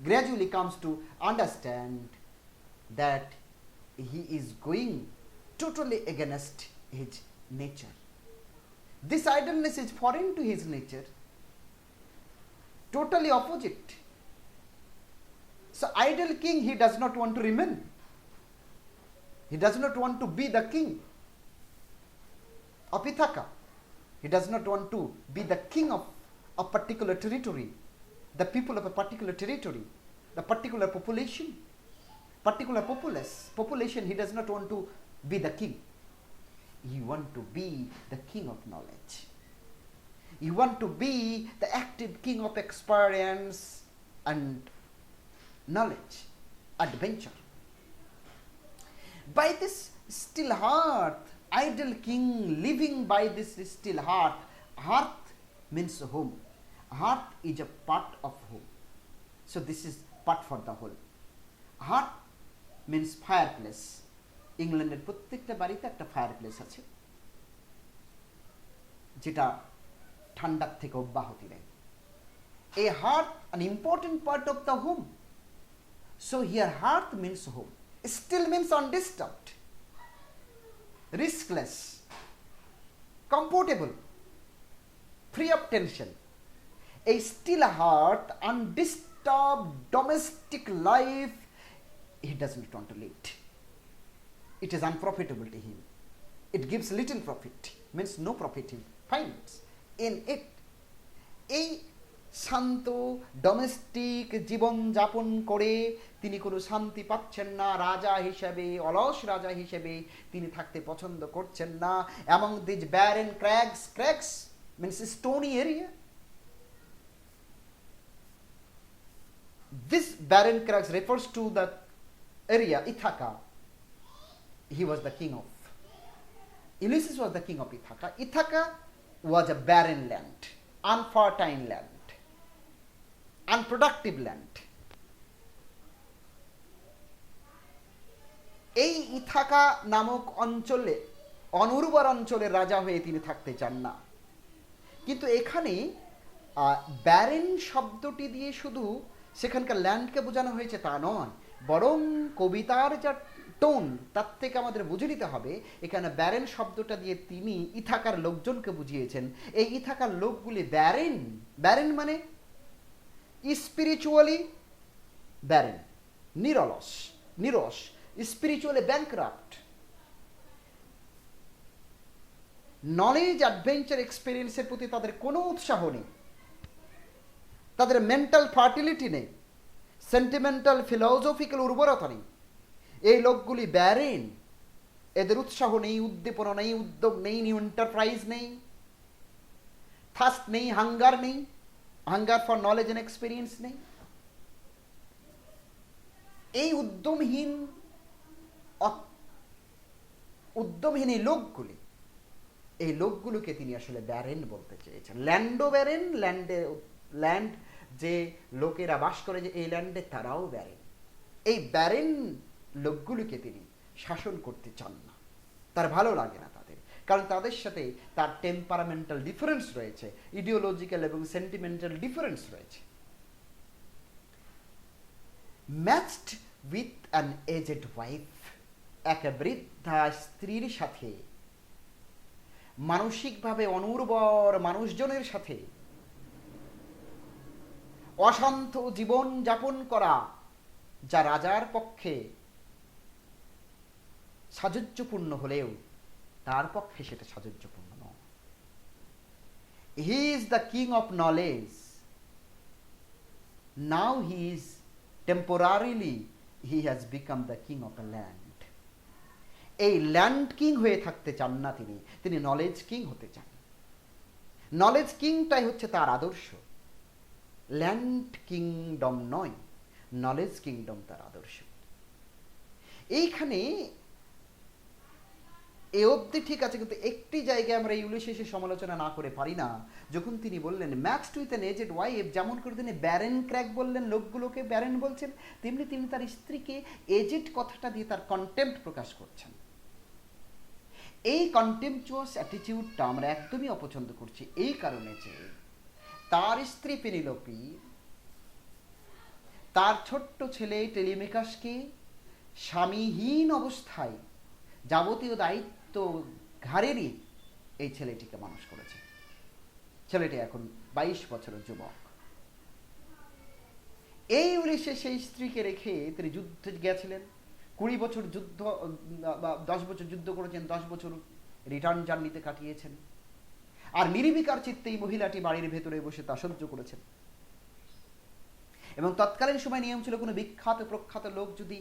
gradually comes to understand that he is going totally against his nature. This idleness is foreign to his nature, totally opposite. So idle king, he does not want to remain. He does not want to be the king of Ithaca. He does not want to be the king of a particular territory, the people of a particular territory, the particular population, particular population. He does not want to be the king. He wants to be the king of knowledge. He wants to be the active king of experience and knowledge, adventure. By this still heart, idle king living by this still heart. Hearth means home. Hearth is a part of home. So this is part for the whole. Hearth means fireplace. ইংল্যান্ডের প্রত্যেকটা বাড়িতে একটা fireplace আছে, যেটা ঠান্ডার থেকে অব্যাহতি দেয়। A hearth, an important part of the home. So here hearth means home. Still means undisturbed, riskless, comfortable, free of tension. A still hearth, undisturbed domestic life, he does not want to lead. It is unprofitable to him. It gives little profit, means no profit he finds in it. এই শান্ত domestic জীবন যাপন করে তিনি কোনো শান্তি পাচ্ছেন না। রাজা হিসেবে, অলস রাজা হিসেবে তিনি থাকতে পছন্দ করছেন না। among these barren crags means stony area. This barren crags refers to the area Ithaca. He was the king of, Ulysses was the king of Ithaca. Ithaca was a barren land, unfertile land, unproductive land. এই Ithaca নামক অঞ্চলে, অনুর্বর অঞ্চলের রাজা হয়ে তিনি থাকতে চান না। কিন্তু এখানে ব্যারেন শব্দটি দিয়ে শুধু সেখানকার ল্যান্ডকে বোঝানো হয়েছে তা নয়, বরং কবিতার যা টোন তার থেকে আমাদের বুঝে নিতে হবে এখানে ব্যারেন শব্দটা দিয়ে তিনি ইথাকার লোকজনকে বুঝিয়েছেন। এই ইথাকার লোকগুলি ব্যারেন, ব্যারেন মানে স্পিরিচুয়ালি ব্যারেন, নিরস, স্পিরিচুয়ালি ব্যাংক্রাফট, নলেজ অ্যাডভেঞ্চার এক্সপিরিয়েন্সের প্রতি তাদের কোনো উৎসাহ নেই, তাদের মেন্টাল ফার্টিলিটি নেই, সেন্টিমেন্টাল ফিলোসফিক্যাল উর্বরতা নেই। এই লোকগুলি ব্যারেন, এদের উৎসাহ নেই, উদ্দীপনা নেই, উদ্যোগ নেই, নিউ এন্টারপ্রাইজ নেই, থার্স্ট নেই, হাঙ্গার নেই, hunger for knowledge and experience নেই। এই উদ্যমহীন এই লোকগুলি এই লোকগুলোকে তিনি আসলে ব্যারেন বলতে চেয়েছেন। ল্যান্ডও ব্যারেন, ল্যান্ড যে লোকেরা বাস করে যে এই ল্যান্ডে তারাও ব্যারেন। এই ব্যারেন লোকগুলোকে তিনি শাসন করতে চান না, তার ভালো লাগে না তাদের, কারণ তাদের সাথে তার টেম্পারামেন্টাল ডিফারেন্স রয়েছে, ইডিওলজিক্যাল এবং সেন্টিমেন্টাল ডিফারেন্স রয়েছে। Matched with an aged wife, এক বৃদ্ধা স্ত্রীর সাথে, মানসিকভাবে অনুর্বর মানুষজনের সাথে অশান্ত জীবন যাপন করা, যা রাজার পক্ষে সাযুজ্যপূর্ণ হলেও তার পক্ষে সেটা সাযুজ্যপূর্ণ নয়। He is the king of knowledge, now he is temporarily he has become the king of A land. এই ল্যান্ড কিং হয়ে থাকতে চান না তিনি, তিনি নলেজ কিং হতে চান। নলেজ কিংটাই হচ্ছে তার আদর্শ, ল্যান্ড কিংডম নয়, নলেজ কিংডম তার আদর্শ। এইখানে এ অবধি ঠিক আছে, কিন্তু একটি জায়গায় আমরা ইউলিসিসের সমালোচনা না করে পারি না, যখন তিনি বললেন matched with an aged wife, যেমন করে তিনি ব্যারেন ক্র্যাক বললেন, লোকগুলোকে ব্যারেন বলছেন, তেমনি তিনি তার স্ত্রীকে এজেড কথাটা দিয়ে তার কন্টেম্প্ট প্রকাশ করছেন। এই কন্টেম্পচুয়াস অ্যাটিটিউডটা আমরা একদমই অপছন্দ করছি এই কারণে যে তার স্ত্রী পেনিলোপি তার ছোট্ট ছেলে টেলিমেকাসকে স্বামীহীন অবস্থায় যাবতীয় দায়িত্ব ঘাড়েরই এই ছেলেটিকে মানুষ করেছে। ছেলেটি এখন 22 বছরের যুবক। এই ইউলিসিস সেই স্ত্রীকে রেখে তিনি যুদ্ধে গেছিলেন, 20 বছর যুদ্ধ, 10 বছর যুদ্ধ করেছেন, 10 বছর রিটার্ন জার্নিতে কাটিয়েছেন, আর নির্বিকার চিত্তে এই মহিলাটি বাড়ির ভেতরে বসে তা সহ্য করেছেন। এবং তৎকালীন সময় নিয়ম ছিল কোনো বিখ্যাত প্রখ্যাত লোক যদি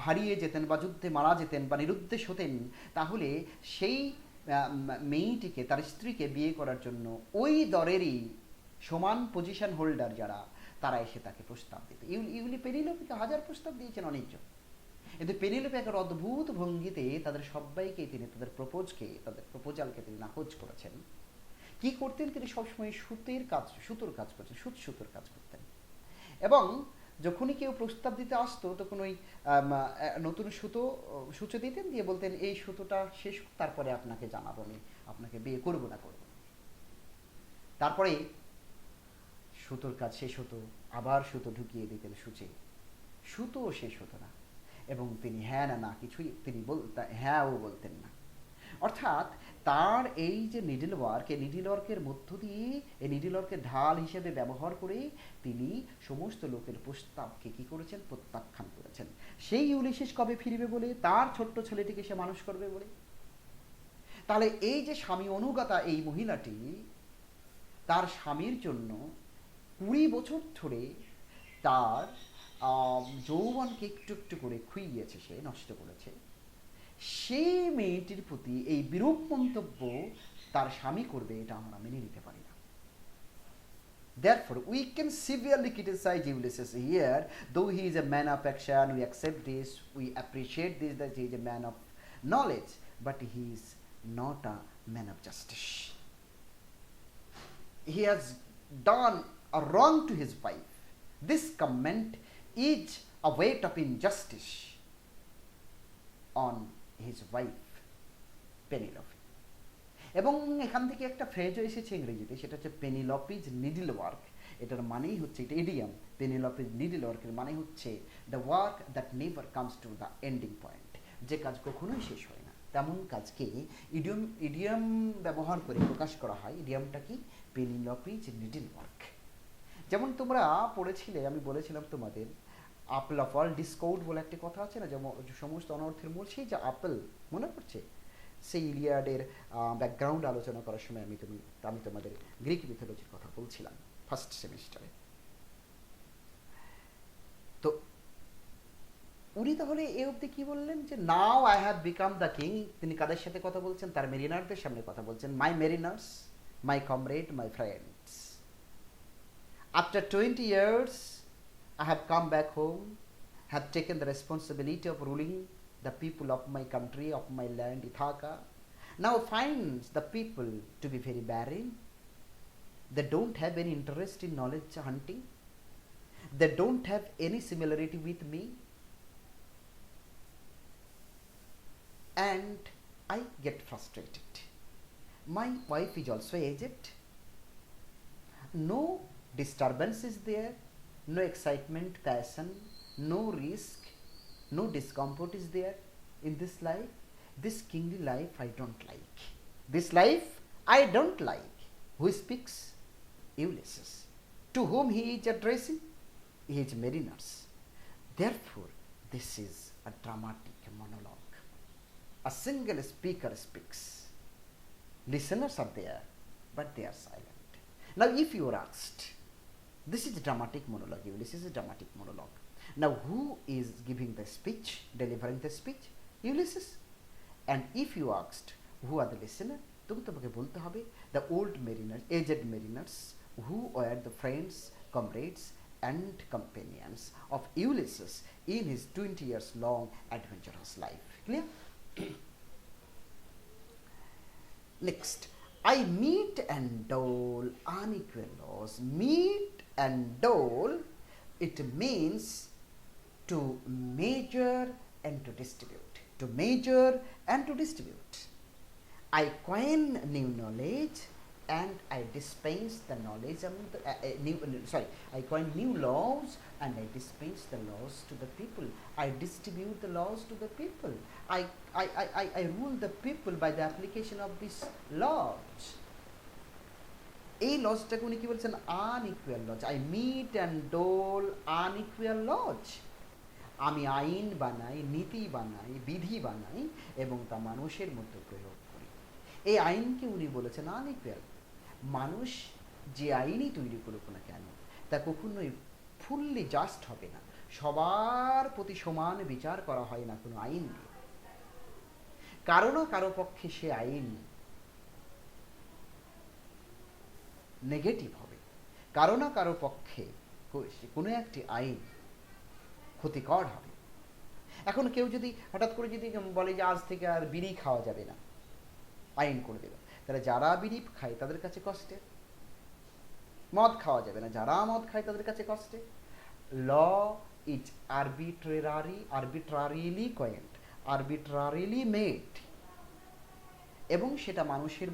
হারিয়ে যেতেন বা যুদ্ধে মারা যেতেন বা নিরুদ্দেশ হতেন, তাহলে সেই মেয়েটিকে, তার স্ত্রীকে বিয়ে করার জন্য ওই দরেরই সমান পজিশন হোল্ডার যারা, তারা এসে তাকে প্রস্তাব দিত। ইউলি পেনিলোপিকে হাজার প্রস্তাব দিয়েছেন অনেকজন, কিন্তু পেনিলোপি একটা অদ্ভুত ভঙ্গিতে তাদের সবাইকে তিনি তাদের প্রপোজালকে তিনি নাকচ করেছেন। কি করতেন তিনি? সবসময় সুতোর কাজ করতেন, সুতোর কাজ করতেন। এবং যখনই কেউ প্রস্তাব দিতে আসতো তখন ওই নতুন সূচো দিতেন, দিয়ে বলতেন এই সুতোটা শেষ, তারপরে আপনাকে জানাবো আমি আপনাকে বিয়ে করবো না করবো। তারপরে সুতোর কাজ শেষ হতো, আবার সুতো ঢুকিয়ে দিতেন সূচে, সুতোও শেষ হতো না, এবং তিনি হ্যাঁ না কিছুই তিনি হ্যাঁও বলতেন না। অর্থাৎ তার এই যে নিডল ওয়ার্ক, এই নিডল ওয়ার্কের মধ্য দিয়ে, এই নিডল ওয়ার্কের ঢাল হিসেবে ব্যবহার করে তিনি সমস্ত লোকের প্রস্তাবকে কি করেছেন? প্রত্যাখ্যান করেছেন। সেই ইউলিসিস কবে ফিরবে বলে? তার ছোট্ট ছেলেটিকে সে মানুষ করবে বলে। তাহলে এই যে স্বামী অনুগতা এই মহিলাটি তার স্বামীর জন্য 20 বছর ধরে তার যৌবনকে একটু একটু করে খুইয়েছে, সে নষ্ট করেছে, সেই মেয়েটির প্রতি এই বিরূপ মন্তব্য তার স্বামী করবে, এটা আমরা মেনে নিতে পারি না। Therefore, we can severely criticize Ulysses here, though he is a man of action, we accept this, we appreciate this, that he is a man of knowledge, but he is not a man of justice. He has done a wrong to his wife. This comment is a weight of injustice on his wife পেনিলোপি। এবং এখান থেকে একটা ফ্রেজও এসেছে ইংরেজিতে, সেটা হচ্ছে পেনিলোপিজ needle work. এটার মানেই হচ্ছে, এটা ইডিয়াম, পেনিলোপিজ নিডল ওয়ার্কের মানে হচ্ছে the work that never comes to the ending point, যে কাজ কখনোই শেষ হয় না, তেমন কাজকে ইডিয়াম ব্যবহার করে প্রকাশ করা হয়। ইডিয়ামটা কি? পেনিলোপিজ নিডল ওয়ার্ক। যেমন তোমরা পড়েছিলে, আমি বলেছিলাম তোমাদের, আপেল অফ অল ডিসকোড বলে একটি কথা আছে না, যেমন সমস্ত অনর্থের মূল, সেই যে আপেল, মনে পড়ছে? সেই ইলিয়াডের ব্যাকগ্রাউন্ড আলোচনা করার সময় আমি তোমাদের গ্রিক মিথোলজির কথা বলছিলাম ফার্স্ট সেমিস্টারে। তো উনি তাহলে এ অবধি কি বললেন? যে now I have become the king. তিনি কাদের সাথে কথা বলছেন? তার মেরিনারদের সামনে কথা বলছেন। My mariners, my comrade, my friends, after 20 years I have come back home, have taken the responsibility of ruling the people of my country, of my land, Ithaca. now finds the people to be very barren. They don't have any interest in knowledge hunting. They don't have any similarity with me. And I get frustrated. My wife is also aged. No disturbance is there, no excitement, passion, no risk, no discomfort is there in this life. This kingly life I don't like. This life I don't like. Who speaks? Ulysses. To whom he is addressing? His mariners. Therefore, this is a dramatic monologue. A single speaker speaks. Listeners are there, but they are silent. Now, if you are asked, this is a dramatic monologue, Ulysses is a dramatic monologue. Now, who is giving the speech, delivering the speech? Ulysses. And if you asked, who are the listener? তোমাকে বলতে হবে the old mariners, aged mariners, who were the friends, comrades, and companions of Ulysses in his 20 years long adventurous life. Clear? Next, I meet and dole unequal laws. Meet and dole, it means to measure and to distribute. To measure and to distribute. I coin new knowledge and I dispense the knowledge I coin new laws and I dispense the laws to the people. I distribute the laws to the people. I rule the people by the application of these laws. এই লজটাকে উনি কি বলছেন? Unequal laws. I mete and dole unequal laws. আমি আইন বানাই, নীতি বানাই, বিধি বানাই এবং তা মানুষের মধ্যে প্রয়োগ করি। এই আইনকে উনি বলেছেন আনইকুয়াল। মানুষ যে আইনই তৈরি করুক না কেন তা কখনোই ফুললি জাস্ট হবে না। সবার প্রতি সমান বিচার করা হয় না কোনো আইন দিয়ে। কারো না কারো পক্ষে সে আইন নেগেটিভ হবে, কারো না কারো পক্ষে কোনো একটি আইন ক্ষতিকর হবে। এখন কেউ যদি হঠাৎ করে যদি বলে যে আজ থেকে আর বিড়ি খাওয়া যাবে না, আইন করে দেবে, তাহলে যারা বিড়ি খায় তাদের কাছে কষ্টে। মদ খাওয়া যাবে না, যারা মদ খায় তাদের কাছে কষ্টে। ল ইজ আরবিট্রারিলি কয়েন্ড, আরবিট্রারিলি মেড, এবং সেটা মানুষের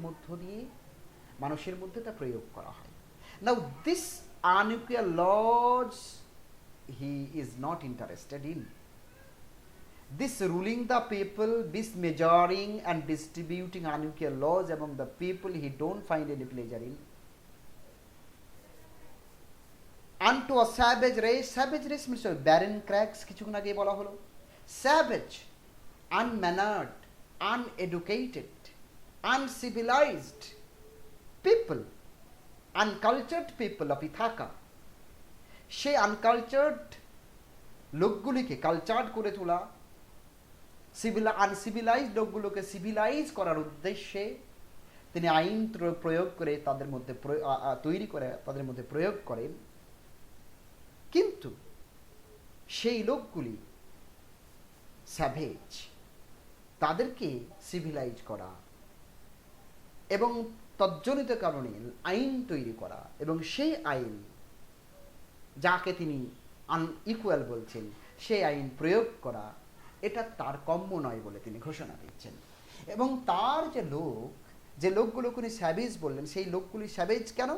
মধ্যে তা প্রয়োগ করা হয়। নাও this unequal laws he is not interested in. This ruling the people, this measuring and distributing unequal laws among the people, he don't find any pleasure in. Unto a savage race means barren cracks, কিছুক্ষণ আগে বলা হলো। Savage, unmannered, uneducated, uncivilized people, uncultured people of Ithaca, সেই uncultured লোকগুলিকে cultured করে তোলা, uncivilised লোকগুলোকে civilise করার উদ্দেশ্যে তিনি আইন প্রয়োগ করে তাদের মধ্যে তৈরি করে তাদের মধ্যে প্রয়োগ করেন। কিন্তু সেই লোকগুলি স্যাভেজ, তাদেরকে সিভিলাইজ করা এবং তজ্জনিত কারণে আইন তৈরি করা এবং সেই আইন যাকে তিনি আনইকুয়াল বলছেন সেই আইন প্রয়োগ করা, এটা তার কম্য নয় বলে তিনি ঘোষণা দিচ্ছেন। এবং তার যে লোকগুলোকে উনি স্যাভেজ বললেন, সেই লোকগুলি স্যাভেজ কেন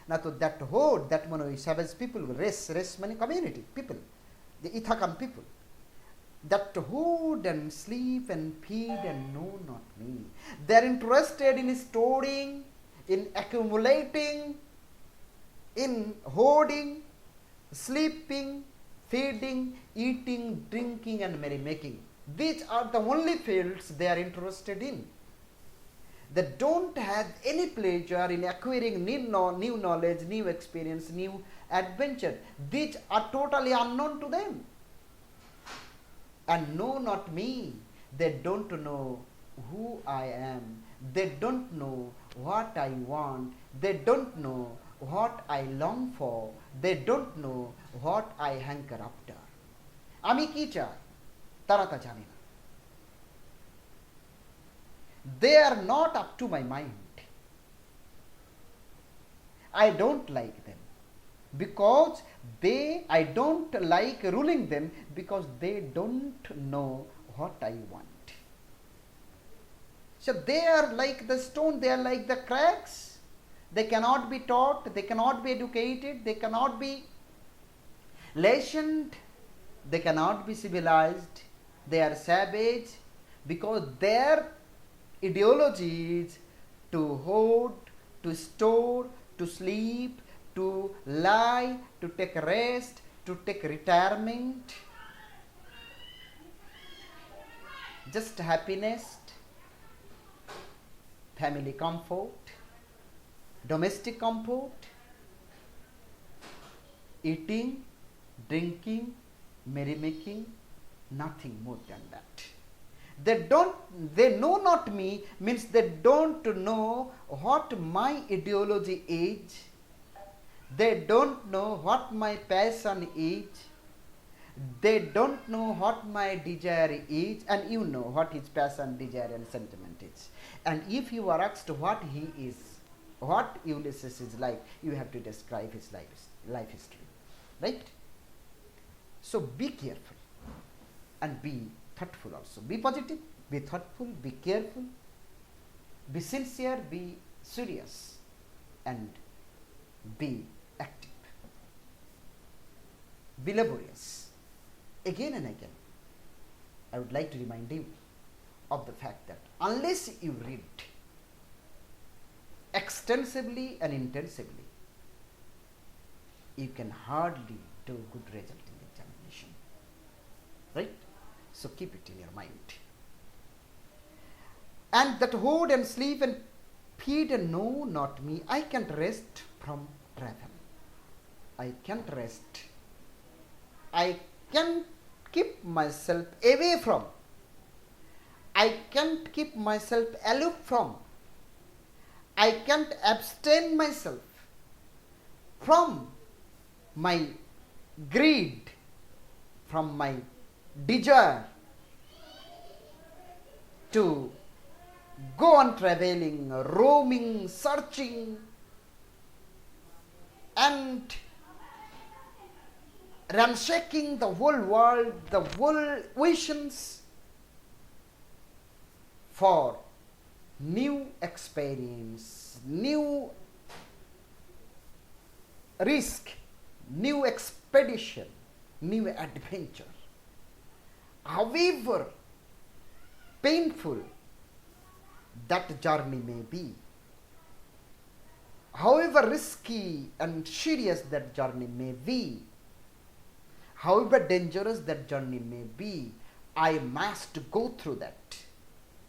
না? তো দ্যাট মানে ওই স্যাভেজ পিপল, রেস মানে community people, the Ithacan people, that hoard and sleep and feed and know not me. They are interested in storing, in accumulating, in hoarding, sleeping, feeding, eating, drinking and merrymaking. These are the only fields they are interested in. They don't have any pleasure in acquiring new knowledge, new experience, new adventure. These are totally unknown to them. And know not me. They don't know who I am. They don't know what I want. They don't know what I long for. They don't know what I hanker after. আমি কি চাই তারা তা জানে না। they are not up to my mind. I don't like them because I don't like ruling them because they don't know what I want. So they are like the stone, they are like the cracks. They cannot be taught, they cannot be educated, they cannot be lessoned, they cannot be civilized. They are savage because their ideology is to hoard, to store, to sleep, to lie, to take rest, to take retirement, just happiness, family comfort, domestic comfort, eating, drinking, merrymaking, nothing more than that. They know not me means they don't know what my ideology is. They don't know what my passion is. They don't know what my desire is, and you know what his passion, desire and sentiment is. And if you are asked what he is, what Ulysses is like, you have to describe his life history, right? So be careful and be thoughtful also. Be positive, be thoughtful, be careful, be sincere, be serious, and be active. Be laborious. Again and again, I would like to remind you of the fact that unless you read extensively and intensively, you can hardly do good result in the examination, right? So keep it in your mind. And that hoard and sleep and feed and know not me, I can't rest from travel. I can't rest. I can't keep myself away from. I can't keep myself aloof from. I can't abstain myself from my greed, from my desire to go on traveling, roaming, searching, and ransacking the whole world, the whole oceans for new experience, new risk, new expedition, new adventure. However painful that journey may be, however risky and serious that journey may be, however dangerous that journey may be, I must go through that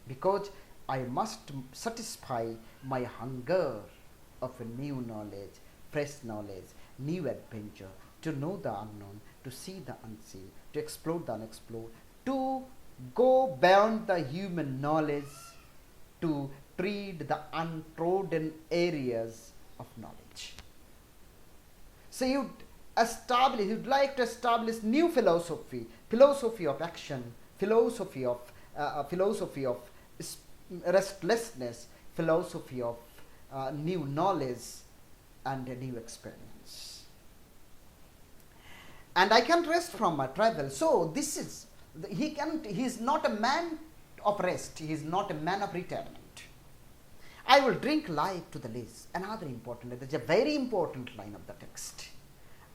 because I must satisfy my hunger of a new knowledge, fresh knowledge, new adventure, to know the unknown, to see the unseen, to explore the unexplored, to go beyond the human knowledge, to tread the untrodden areas of knowledge. So you'd like to establish new philosophy, philosophy of action, philosophy of restlessness, philosophy of new knowledge and a new experience. And I can't rest from my travel. So this is, he is not a man of rest, he is not a man of retirement. I will drink life to the lees. Another important, there's a very important line of the text.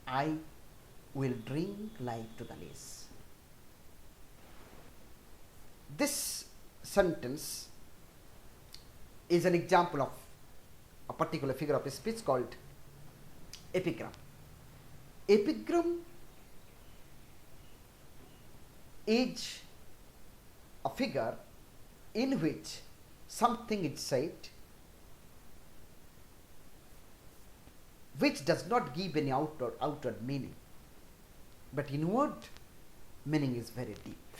I will drink life to the lees. This sentence is an example of a particular figure of speech called epigram. Epigram is a figure in which something is said which does not give any outward meaning, but inward meaning is very deep.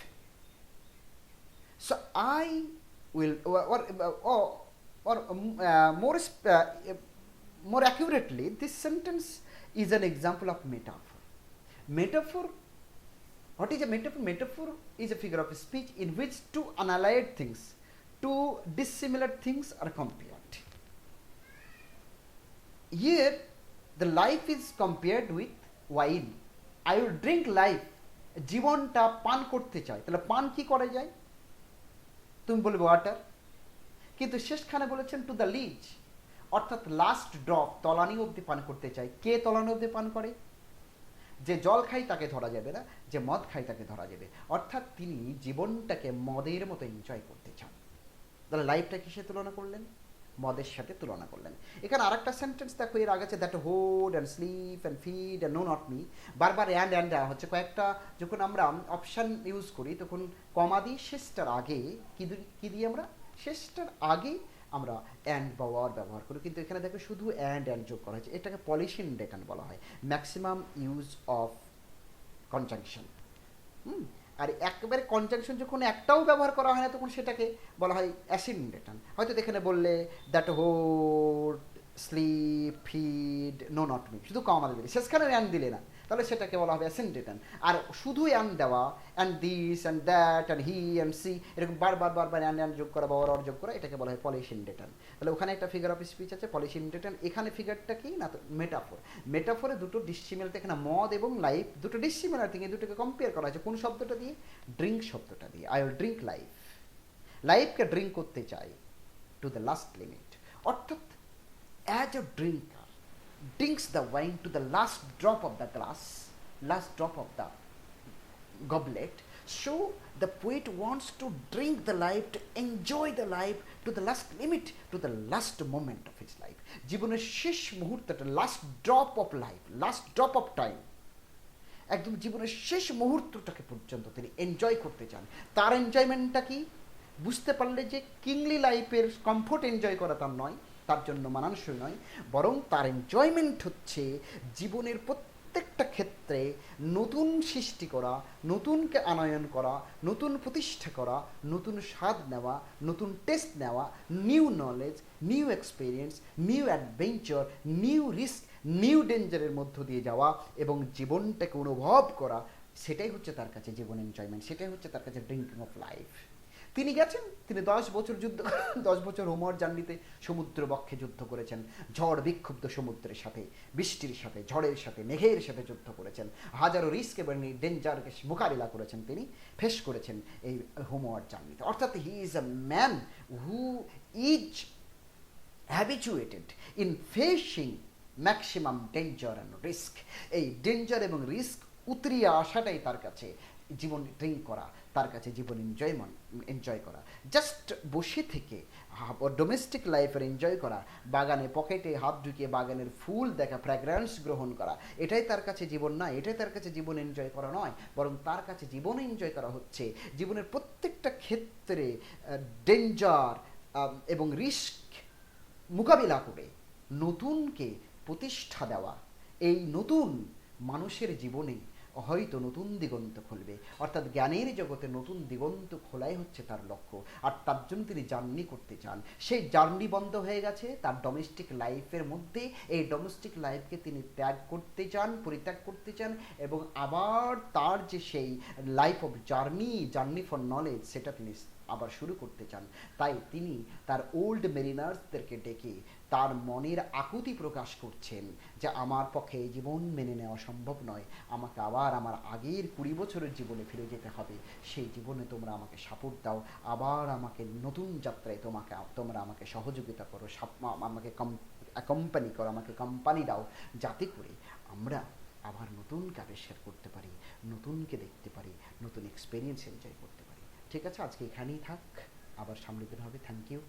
So I will, more accurately, this sentence is an example of metaphor. Metaphor, what is a metaphor? Metaphor is a figure of speech in which two unallied things, two dissimilar things are compared. Here the life is compared with wine. I will drink life. জীবনটা পান করতে চাই, তাহলে পান কি করে যায়? তুমি বলবে ওয়াটার, কিন্তু শেষখানে বলেছেন টু দ্য লিজ, অর্থাৎ লাস্ট ড্রপ, তলানি অবধি পান করতে চাই। কে তলানি অবধি পান করে? যে জল খাই তাকে ধরা যাবে না, যে মদ খাই তাকে ধরা যাবে। অর্থাৎ তিনি জীবনটাকে মদের মতো এনজয় করতে চান। তাহলে লাইফটা কিসে তুলনা করলেন? মদের সাথে তুলনা করলেন। এখানে আরেকটা সেন্টেন্স দেখো, এর আগে আছে that hoard and sleep and feed and know not me, বারবার অ্যান্ড দেওয়া হচ্ছে। কয়েকটা যখন আমরা অপশান ইউজ করি তখন কমা দিই শেষটার আগে, কি দিই আমরা? শেষটার আগে আমরা অ্যান্ড বা ওয়ার ব্যবহার করি, কিন্তু এখানে দেখো শুধু অ্যান্ড যোগ করা হয়েছে। এটাকে পলিসিনডেকান বলা হয়, ম্যাক্সিমাম ইউজ অফ কনজাংশন। আর একেবারে কনজাংশন যখন একটাও ব্যবহার করা হয় না তখন সেটাকে বলা হয় অ্যাসিন্ডেটান। হয়তো এখানে বললে that hoard sleep feed know not me, শুধু কমা দিলে, শেষখানে অ্যান্ড দিলে না, তাহলে সেটাকে বলা হবে অ্যাসিন্ডেটান। আর শুধু অ্যান্ড দেওয়া, and this and that and he and she, এরকম বারবার অ্যান্ড যোগ করা বা অর যোগ করা, এটাকে বলা হয় পলিসিন্ডেটান। তাহলে ওখানে একটা ফিগার অফ স্পিচ আছে পলিসিন্ডেটান, এখানে ফিগারটা কি না, তো মেটাফোর। মেটাফোরে দুটো ডিসিমিলার, এখানে মদ এবং লাইফ দুটো ডিসিমিলার থেকে দুটোকে কম্পেয়ার করা হয়েছে। কোন শব্দটা দিয়ে? ড্রিঙ্ক শব্দটা দিয়ে। আই উইল ড্রিঙ্ক লাইফ, লাইফকে ড্রিঙ্ক করতে চাই টু দ্য লাস্ট লিমিট। অর্থাৎ as a drinker drinks the wine to the last drop of the glass, last drop of the goblet, so the poet wants to drink the life, to enjoy the life to the last limit, to the last moment of his life. জীবনের শেষ মুহূর্তটা, last drop of life, last drop of time, একদম জীবনের শেষ মুহূর্তটাকে পর্যন্ত তিনি enjoy করতে চান। তার এনজয়মেন্টটা কি? বুঝতে পারলে যে কিংলি লাইফের কমফোর্ট এনজয় করা তার নয়, তার জন্য মানানসই নয়, বরং তার এনজয়মেন্ট হচ্ছে জীবনের প্রত্যেকটা ক্ষেত্রে নতুন সৃষ্টি করা, নতুনকে আনয়ন করা, নতুন প্রতিষ্ঠা করা, নতুন স্বাদ নেওয়া, নতুন টেস্ট নেওয়া, new knowledge, new experience, new adventure, new risk, new ডেঞ্জারের মধ্য দিয়ে যাওয়া এবং জীবনটাকে অনুভব করা, সেটাই হচ্ছে তার কাছে জীবন এনজয়মেন্ট, সেটাই হচ্ছে তার কাছে ড্রিঙ্কিং অফ লাইফ। তিনি গেছেন, তিনি 10 বছর যুদ্ধ, 10 বছর হোমওয়ার্ড জার্নিতে সমুদ্র বক্ষে যুদ্ধ করেছেন, ঝড় বিক্ষুব্ধ সমুদ্রের সাথে, বৃষ্টির সাথে, ঝড়ের সাথে, মেঘের সাথে যুদ্ধ করেছেন, হাজারো রিস্ক এবং ডেঞ্জারকে মোকাবিলা করেছেন, তিনি ফেস করেছেন এই হোমওয়ার্ড জার্নিতে। অর্থাৎ he is a man who is habituated in facing maximum danger and risk. এই ডেঞ্জার এবং রিস্ক উতরিয়ে আসাটাই তার কাছে জীবন ড্রিঙ্ক করা, তার কাছে জীবন এনজয় করা। জাস্ট বসে থেকে ডোমেস্টিক লাইফের এনজয় করা, বাগানে পকেটে হাত ঢুকিয়ে বাগানের ফুল দেখা, ফ্র্যাগ্রেন্স গ্রহণ করা, এটাই তার কাছে জীবন নয়, এটাই তার কাছে জীবন এনজয় করা নয়, বরং তার কাছে জীবন এনজয় করা হচ্ছে জীবনের প্রত্যেকটা ক্ষেত্রে ডেঞ্জার এবং রিস্ক মোকাবিলা করে নতুনকে প্রতিষ্ঠা দেওয়া। এই নতুন মানুষের জীবনে হয়তো নতুন দিগন্ত খুলবে, অর্থাৎ জ্ঞানের জগতে নতুন দিগন্ত খোলাই হচ্ছে তার লক্ষ্য, আর তার জন্য তিনি জার্নি করতে চান। সেই জার্নি বন্ধ হয়ে গেছে তার ডোমেস্টিক লাইফের মধ্যে, এই ডোমেস্টিক লাইফকে তিনি ত্যাগ করতে চান, পরিত্যাগ করতে চান, এবং আবার তার যে সেই life of journey for knowledge, সেটা তিনি আবার শুরু করতে চান। তাই তিনি তার ওল্ড মেরিনার্সদেরকে ডেকে তার মনের আকুতি প্রকাশ করছেন যে আমার পক্ষে এই জীবন মেনে নেওয়া সম্ভব নয়, আমাকে আবার আমার আগের 20 বছরের জীবনে ফিরে যেতে হবে। সেই জীবনে তোমরা আমাকে সাপোর্ট দাও, আবার আমাকে নতুন যাত্রায় তোমরা আমাকে সহযোগিতা করো, আমাকে কোম্পানি করো, আমাকে কোম্পানি দাও, যাতে করে আমরা আবার নতুনকে আবিষ্কার করতে পারি, নতুনকে দেখতে পারি, নতুন এক্সপিরিয়েন্স এনজয় করতে পারি। ঠিক আছে, আজকে এখানেই থাক, আবার সামনে দিন হবে। Thank you.